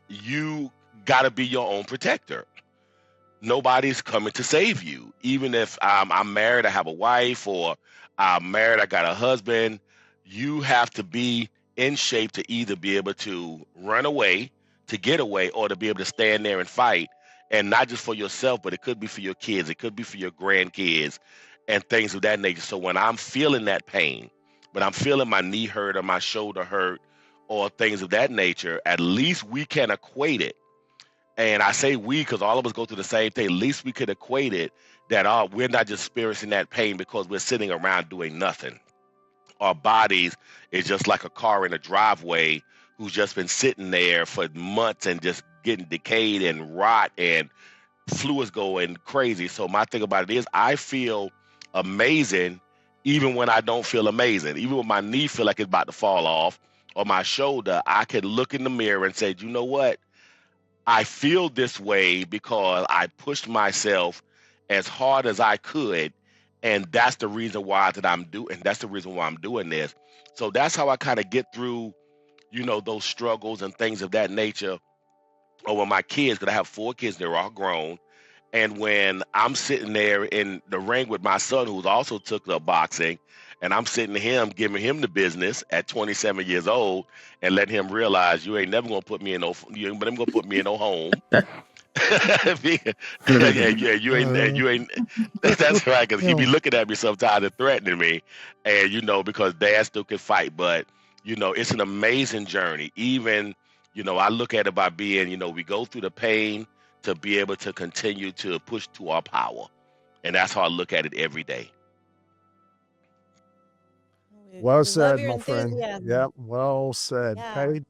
you got to be your own protector. Nobody's coming to save you. Even if I'm married, I have a wife, or I'm married, I got a husband, you have to be in shape to either be able to run away, to get away, or to be able to stand there and fight. And not just for yourself, but it could be for your kids. It could be for your grandkids and things of that nature. So when I'm feeling that pain, when I'm feeling my knee hurt or my shoulder hurt or things of that nature, at least we can equate it. And I say we because all of us go through the same thing. At least we could equate it that we're not just experiencing that pain because we're sitting around doing nothing. Our bodies is just like a car in a driveway who's just been sitting there for months and just getting decayed and rot and fluids going crazy. So my thing about it is I feel amazing even when I don't feel amazing. Even when my knee feel like it's about to fall off or my shoulder, I can look in the mirror and say, you know what? I feel this way because I pushed myself as hard as I could. And that's the reason why that's the reason why I'm doing this. So that's how I kind of get through, those struggles and things of that nature. Or with my kids, because I have 4 kids, they're all grown. And when I'm sitting there in the ring with my son, who's also took up boxing, and I'm sitting to him, giving him the business at 27 years old, and letting him realize you ain't never gonna put me in no home. You ain't. That's right, because he be looking at me sometimes and threatening me, and because Dad still can fight, but it's an amazing journey. Even I look at it by being, we go through the pain to be able to continue to push to our power, and that's how I look at it every day. Well We love said, your my friend. enthusiasm. Yeah, well said. Yeah. Kelly?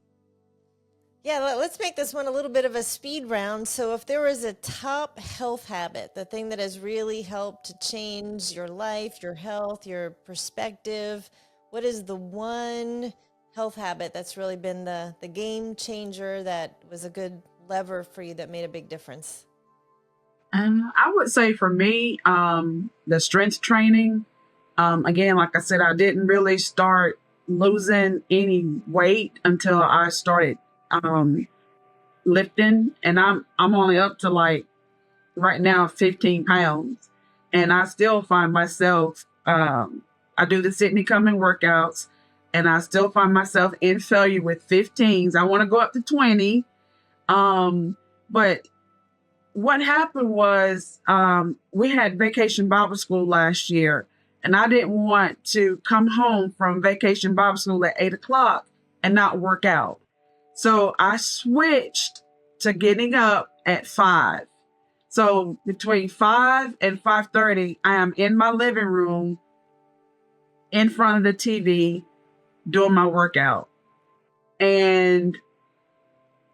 Yeah, let's make this one a little bit of a speed round. So if there was a top health habit, the thing that has really helped to change your life, your health, your perspective, what is the one health habit that's really been the game changer that was a good lever for you that made a big difference? And I would say for me, the strength training. Again, like I said, I didn't really start losing any weight until I started lifting, and I'm only up to like right now 15 pounds, and I still find myself. I do the Sydney Cumming workouts, and I still find myself in failure with 15s. I want to go up to 20, but what happened was we had Vacation Bible School last year, and I didn't want to come home from Vacation Bible School at 8:00 and not work out. So I switched to getting up at 5. So between 5 and 5:30, I am in my living room in front of the TV doing my workout. And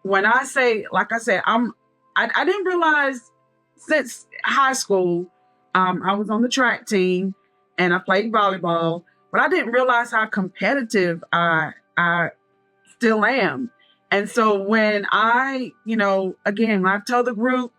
when I say, like I said, I didn't realize since high school, I was on the track team and I played volleyball, but I didn't realize how competitive I still am. And so when again, when I told the group,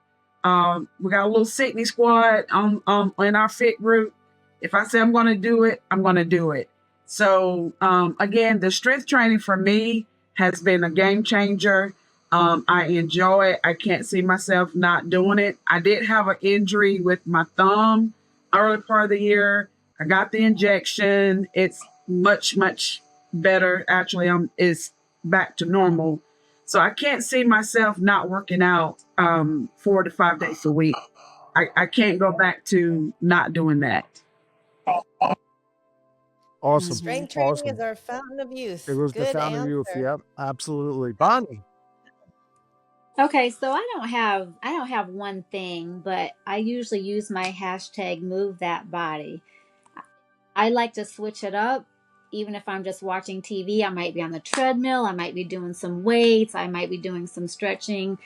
we got a little Sydney squad in our fit group. If I say I'm going to do it, I'm going to do it. So again, the strength training for me has been a game changer. I enjoy it. I can't see myself not doing it. I did have an injury with my thumb early part of the year. I got the injection. It's much, much better. Actually, it's back to normal. So I can't see myself not working out 4 to 5 days a week. I can't go back to not doing that. Awesome. Strength training Awesome. is our fountain of youth. It was the Good fountain of youth. answer. Yep, absolutely. Bonnie. Okay, so I don't have one thing, but I usually use my hashtag move that body. I like to switch it up. Even if I'm just watching TV, I might be on the treadmill, I might be doing some weights, I might be doing some stretching.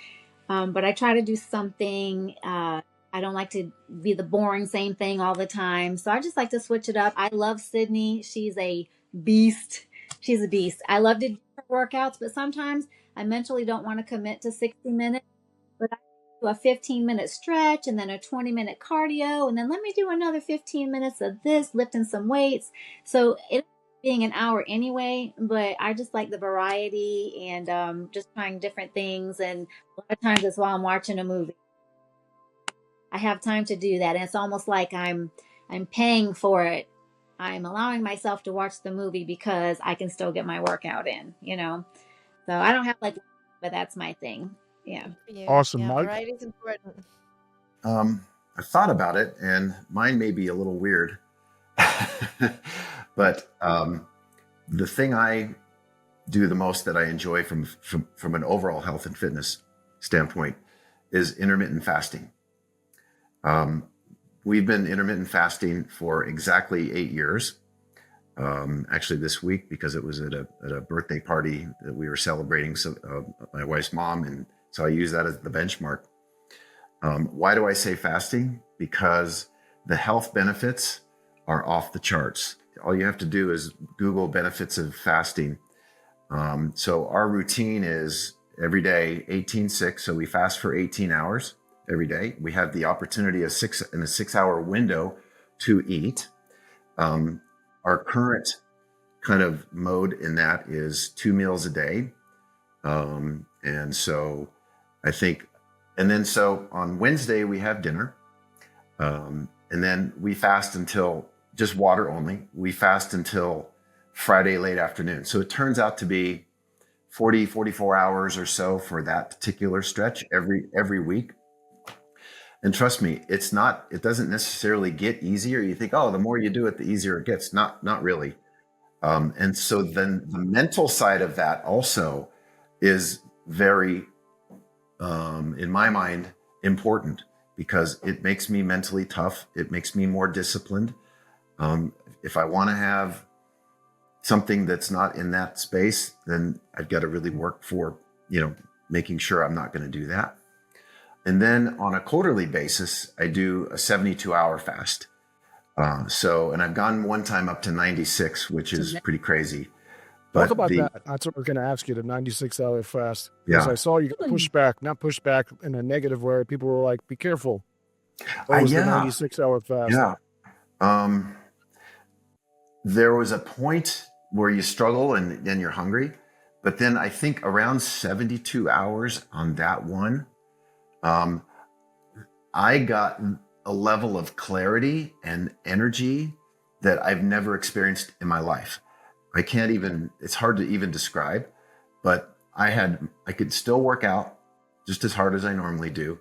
But I try to do something. I don't like to be the boring same thing all the time. So I just like to switch it up. I love Sydney. She's a beast. She's a beast. I love to do her workouts, but sometimes I mentally don't want to commit to 60 minutes. But I do a 15-minute stretch and then a 20-minute cardio. And then let me do another 15 minutes of this, lifting some weights. So it being an hour anyway, but I just like the variety and just trying different things. And a lot of times it's while I'm watching a movie. I have time to do that. And it's almost like I'm paying for it. I'm allowing myself to watch the movie because I can still get my workout in, So I don't have but that's my thing. Yeah. Awesome, Yeah, Mike. variety is important. I thought about it, and mine may be a little weird, but the thing I do the most that I enjoy from an overall health and fitness standpoint is intermittent fasting. We've been intermittent fasting for exactly 8 years. Actually this week, because it was at a birthday party that we were celebrating, so my wife's mom, and so I use that as the benchmark. Why do I say fasting? Because the health benefits are off the charts. All you have to do is Google benefits of fasting. So our routine is every day 18-6. So we fast for 18 hours every day. We have the opportunity in a 6-hour window to eat. Our current kind of mode in that is 2 meals a day. And so I think, and then so on Wednesday we have dinner. And then we fast until just water only. We fast until Friday late afternoon. So it turns out to be 44 hours or so for that particular stretch every week. And trust me, it doesn't necessarily get easier. You think, oh, the more you do it, the easier it gets. Not really. And so then the mental side of that also is very, in my mind, important, because it makes me mentally tough. It makes me more disciplined. If I want to have something that's not in that space, then I've got to really work for, making sure I'm not going to do that. And then on a quarterly basis, I do a 72-hour fast. And I've gone one time up to 96, which is pretty crazy. But Talk about that. That's what we're going to ask you, the 96-hour fast. Yeah. Because I saw you not push back in a negative way. People were like, be careful. What was the 96-hour fast? Yeah. There was a point where you struggle and then you're hungry. But then I think around 72 hours on that one, I got a level of clarity and energy that I've never experienced in my life. It's hard to even describe, but I could still work out just as hard as I normally do,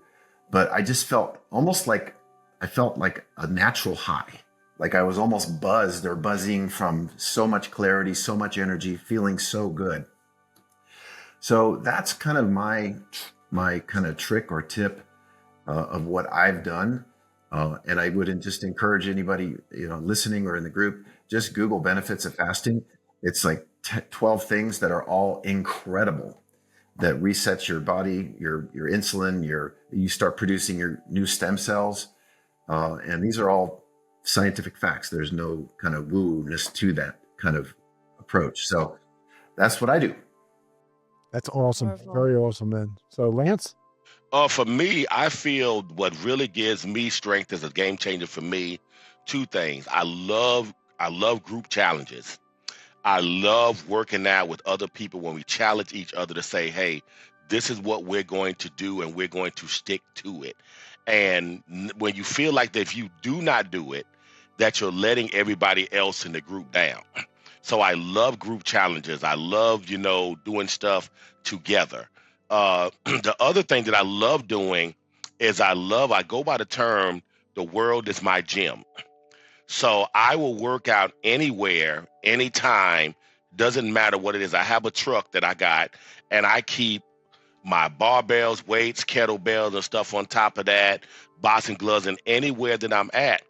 but I just felt like a natural high. Like I was almost buzzed or buzzing from so much clarity, so much energy, feeling so good. So that's kind of my kind of trick or tip of what I've done. And I would just encourage anybody, listening or in the group, just Google benefits of fasting. It's like 12 things that are all incredible, that resets your body, your insulin, you start producing your new stem cells. And these are all scientific facts. There's no kind of woo-ness to that kind of approach. So that's what I do. That's awesome. Wonderful. Very awesome, man. So Lance? For me, I feel what really gives me strength as a game changer for me, two things. I love group challenges. I love working out with other people when we challenge each other to say, hey, this is what we're going to do and we're going to stick to it. And when you feel like that if you do not do it, that you're letting everybody else in the group down. So I love group challenges. I love, doing stuff together. The other thing that I love doing is I go by the term, the world is my gym. So I will work out anywhere, anytime, doesn't matter what it is. I have a truck that I got, and I keep my barbells, weights, kettlebells, and stuff on top of that, boxing gloves, and anywhere that I'm at,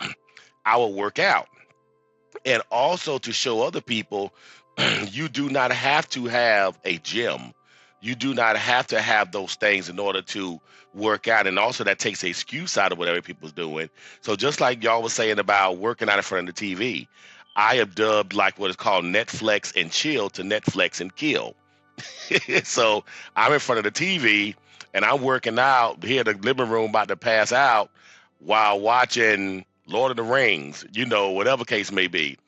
I will work out. And also to show other people, you do not have to have a gym. You do not have to have those things in order to work out. And also that takes the excuse out of whatever people's doing. So just like y'all was saying about working out in front of the TV, I have dubbed like what is called Netflix and chill to Netflix and kill. So I'm in front of the TV and I'm working out here in the living room about to pass out while watching Lord of the Rings, whatever case may be.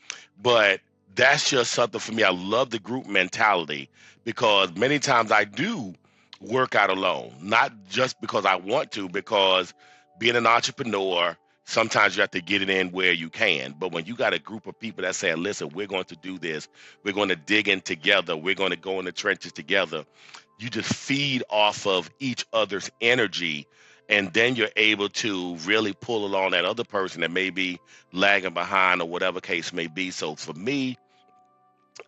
But that's just something for me. I love the group mentality because many times I do work out alone, not just because I want to, because being an entrepreneur, sometimes you have to get it in where you can. But when you got a group of people that say, listen, we're going to do this, we're going to dig in together, we're going to go in the trenches together, you just feed off of each other's energy. And then you're able to really pull along that other person that may be lagging behind or whatever case may be. So for me,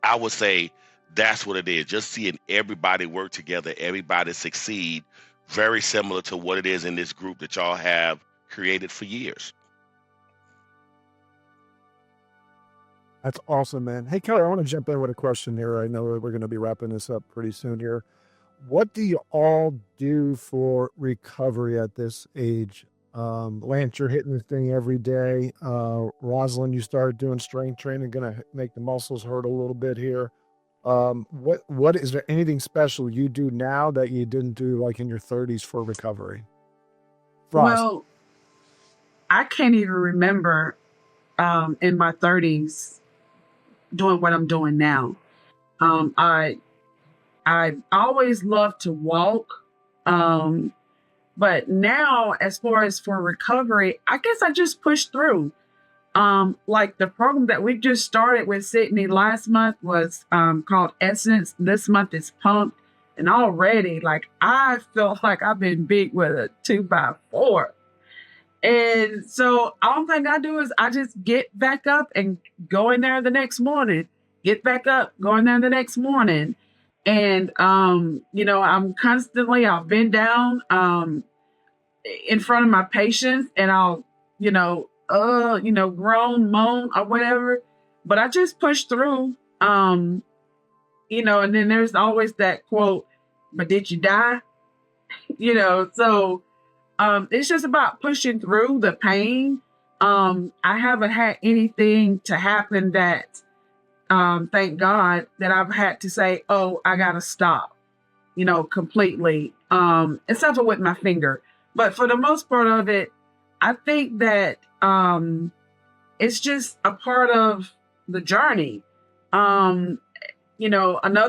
I would say that's what it is. Just seeing everybody work together, everybody succeed, very similar to what it is in this group that y'all have created for years. That's awesome, man. Hey, Kelly, I want to jump in with a question here. I know we're going to be wrapping this up pretty soon here. What do you all do for recovery at this age? Lance, you're hitting this thing every day. Rosalyn, you started doing strength training, going to make the muscles hurt a little bit here. What is there anything special you do now that you didn't do like in your 30s for recovery? Ross. Well, I can't even remember in my 30s doing what I'm doing now. I always loved to walk. But now, as far as for recovery, I guess I just pushed through. Like the program that we just started with Sydney last month was called Essence. This month is Pumped. And already, like, I feel like I've been beat with a 2x4. And so all thing I do is I just get back up and go in there the next morning. Get back up, go in there the next morning. And, I'm constantly, I'll bend down in front of my patients and I'll, groan, moan or whatever. But I just push through, and then there's always that quote, but did you die? So it's just about pushing through the pain. I haven't had anything to happen that, thank God, that I've had to say, oh, I got to stop, completely, except for with my finger. But for the most part of it, I think that it's just a part of the journey. Another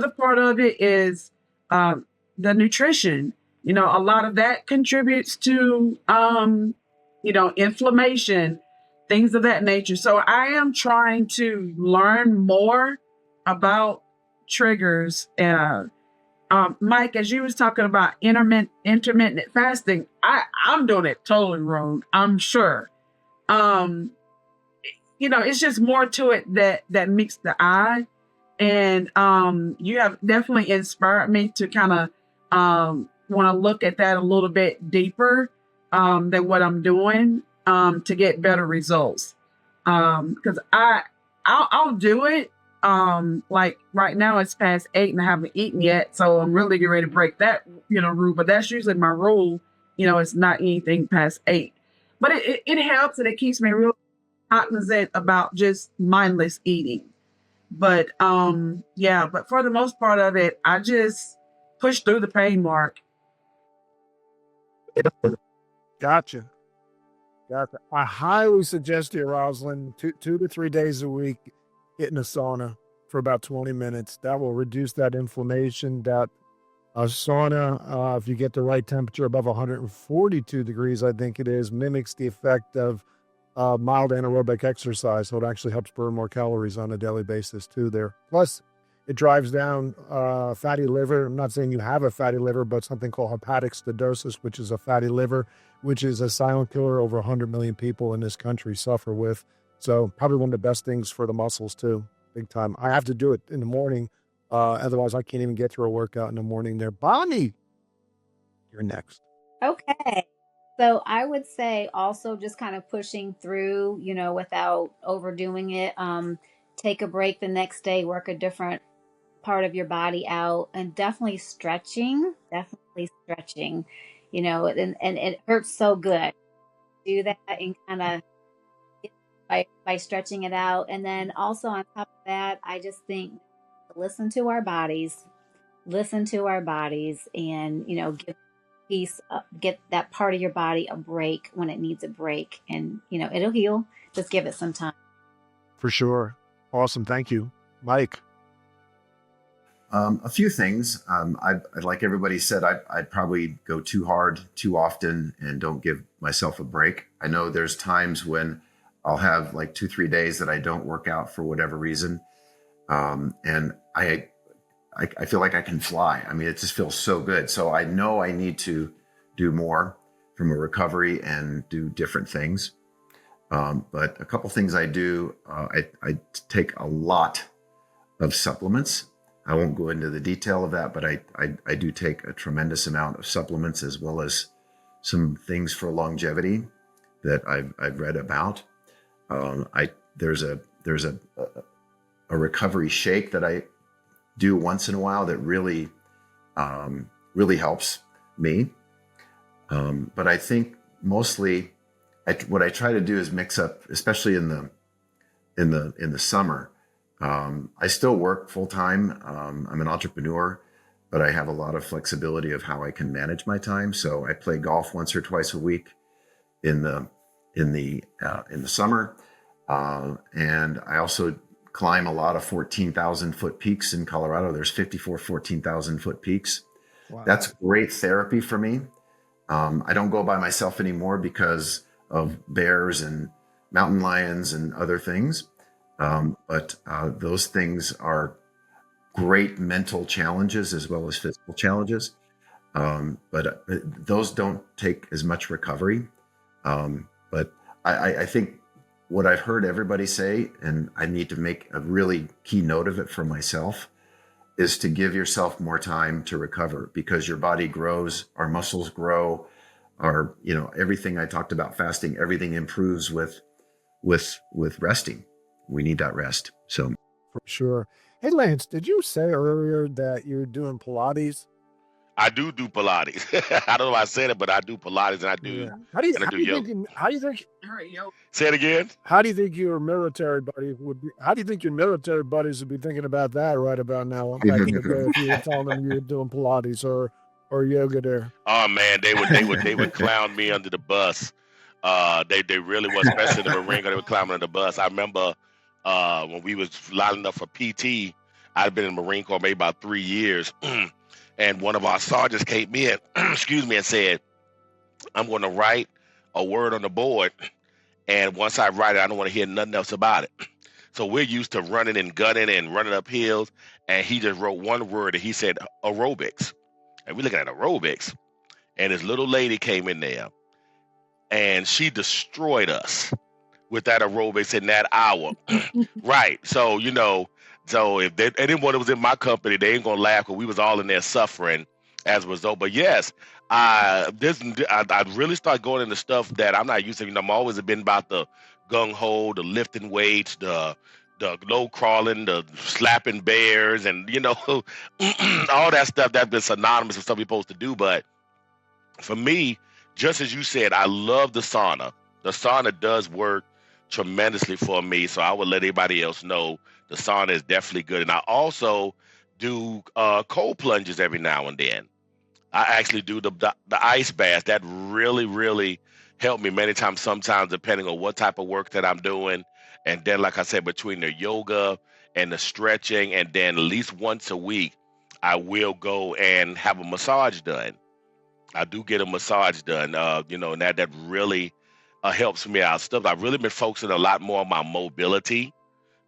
part of it is the nutrition. A lot of that contributes to, inflammation, things of that nature. So I am trying to learn more about triggers. Mike, as you was talking about intermittent fasting, I'm doing it totally wrong, I'm sure. It's just more to it that meets the eye. And you have definitely inspired me to kind of want to look at that a little bit deeper than what I'm doing to get better results. Because I'll do it. Like right now it's past 8 and I haven't eaten yet, so I'm really getting ready to break that rule. But that's usually my rule. It's not anything past 8. But it helps and it keeps me real cognizant about just mindless eating. But but for the most part of it, I just push through the pain, Mark. Gotcha. I highly suggest you, Rosalyn, 2 to 3 days a week, get in a sauna for about 20 minutes. That will reduce that inflammation. That sauna, if you get the right temperature above 142 degrees, I think it is, mimics the effect of mild anaerobic exercise. So it actually helps burn more calories on a daily basis too there. Plus, it drives down fatty liver. I'm not saying you have a fatty liver, but something called hepatic stenosis, which is a fatty liver, which is a silent killer over 100 million people in this country suffer with. So probably one of the best things for the muscles too, big time. I have to do it in the morning. Otherwise, I can't even get through a workout in the morning there. Bonnie, you're next. Okay. So I would say also just kind of pushing through, without overdoing it. Take a break the next day, work a different part of your body out, and definitely stretching, and it hurts so good. Do that and kind of by stretching it out. And then also on top of that, I just think listen to our bodies and, give peace up, get that part of your body a break when it needs a break, and, it'll heal. Just give it some time. For sure. Awesome. Thank you. Mike. A few things. Like everybody said, I'd probably go too hard too often and don't give myself a break. I know there's times when I'll have like 2-3 days that I don't work out for whatever reason. And I feel like I can fly. I mean, it just feels so good. So I know I need to do more from a recovery and do different things. But a couple things I do, I take a lot of supplements. I won't go into the detail of that, but I do take a tremendous amount of supplements, as well as some things for longevity that I've read about. There's a recovery shake that I do once in a while that really helps me. But I think mostly what I try to do is mix up, especially in the summer. I still work full time. I'm an entrepreneur, but I have a lot of flexibility of how I can manage my time. So I play golf once or twice a week in the summer, and I also climb a lot of 14,000 foot peaks in Colorado. There's 54 14,000 foot peaks. Wow. That's great therapy for me. I don't go by myself anymore because of bears and mountain lions and other things. But those things are great mental challenges as well as physical challenges. But those don't take as much recovery. But I think what I've heard everybody say, and I need to make a really key note of it for myself, is to give yourself more time to recover, because your body grows, our muscles grow, everything I talked about, fasting, everything improves with resting. We need that rest. So for sure. Hey, Lance, did you say earlier that you're doing Pilates? I do Pilates. I don't know if I said it, but I do Pilates and I do. Yeah. How do you think? Say it again. How do you think your military buddies would be thinking about that right about now? Back in the day, if you were telling them you were doing Pilates or yoga there. Oh man, they would clown me under the bus. They really was, especially in the Marine Corps. They would clown me under the bus. I remember when we was lining up for PT. I'd been in the Marine Corps maybe about 3 years. And one of our sergeants came in, and said, I'm going to write a word on the board. And once I write it, I don't want to hear nothing else about it. So we're used to running and gunning and running up hills. And he just wrote one word, and he said aerobics. And we're looking at aerobics. And this little lady came in there, and she destroyed us with that aerobics in that hour. Right. So, so if anyone that was in my company, they ain't gonna laugh, because we was all in there suffering as a result. But yes, I really start going into stuff that I'm not used to. I'm always been about the gung ho, the lifting weights, the low crawling, the slapping bears, and all that stuff that's been synonymous with stuff we're supposed to do. But for me, just as you said, I love the sauna. The sauna does work tremendously for me, so I would let everybody else know the sauna is definitely good. And I also do cold plunges every now and then. I actually do the ice bath. That really, really helped me many times, sometimes depending on what type of work that I'm doing. And then, like I said, between the yoga and the stretching, and then at least once a week, I will go and have a massage done. I do get a massage done, and that really helps me out. Stuff I've really been focusing a lot more on my mobility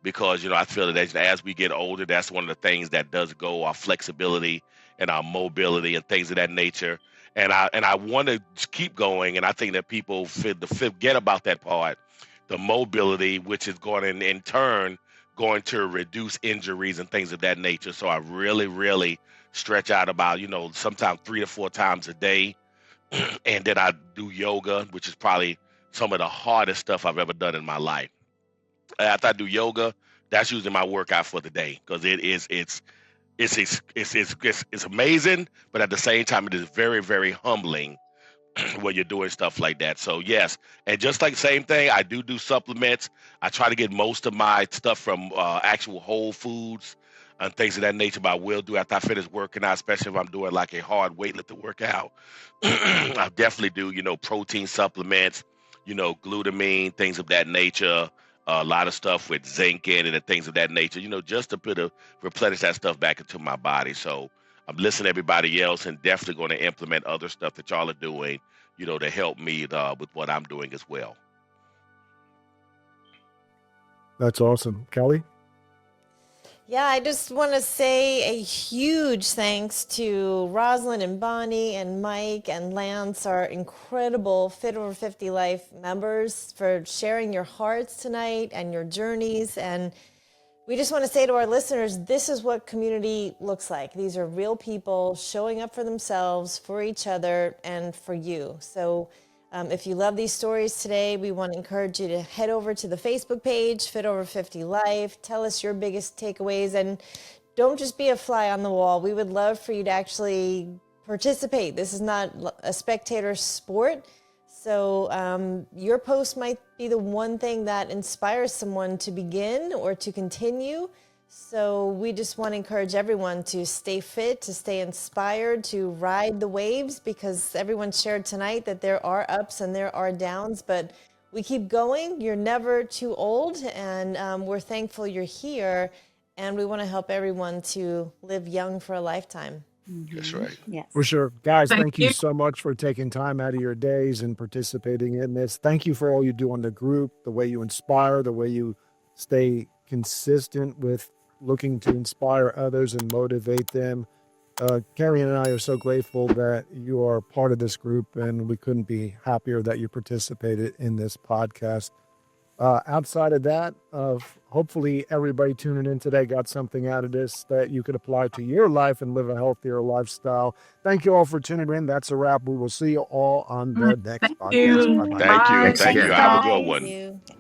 because I feel that as we get older, that's one of the things that does go our flexibility and our mobility and things of that nature. And I want to keep going, and I think that people forget about that part, the mobility, which is going in turn going to reduce injuries and things of that nature. So I really, really stretch out about sometimes 3 to 4 times a day, and then I do yoga, which is probably some of the hardest stuff I've ever done in my life. After I do yoga, that's usually my workout for the day because it's amazing, but at the same time, it is very, very humbling when you're doing stuff like that. So yes, and just like same thing, I do supplements. I try to get most of my stuff from actual whole foods and things of that nature. But I will do after I finish working out, especially if I'm doing like a hard weightlifting workout. I definitely do protein supplements, glutamine, things of that nature. A lot of stuff with zinc in it and things of that nature, just to replenish that stuff back into my body. So I'm listening to everybody else and definitely going to implement other stuff that y'all are doing, to help me with what I'm doing as well. That's awesome. Kelly? Yeah, I just want to say a huge thanks to Rosalyn and Bonnie and Mike and Lance, our incredible Fit Over 50 Life members, for sharing your hearts tonight and your journeys. And we just want to say to our listeners, this is what community looks like. These are real people showing up for themselves, for each other, and for you. So if you love these stories today, we want to encourage you to head over to the Facebook page, Fit Over 50 Life. Tell us your biggest takeaways, and don't just be a fly on the wall. We would love for you to actually participate. This is not a spectator sport. So your post might be the one thing that inspires someone to begin or to continue. So we just want to encourage everyone to stay fit, to stay inspired, to ride the waves, because everyone shared tonight that there are ups and there are downs, but we keep going. You're never too old, and we're thankful you're here, and we want to help everyone to live young for a lifetime. That's right. Yes. For sure. Guys, thank you you. so much for taking time out of your days and participating in this. Thank you for all you do on the group, the way you inspire, the way you stay consistent with looking to inspire others and motivate them. Carrie and I are so grateful that you are part of this group, and we couldn't be happier that you participated in this podcast. Outside of that, hopefully everybody tuning in today got something out of this that you could apply to your life and live a healthier lifestyle. Thank you all for tuning in. That's a wrap. We will see you all on the next Thank podcast. you. Bye-bye. Thank you. Bye. Thanks Thank you. again. Have a Bye. good one. Thank you.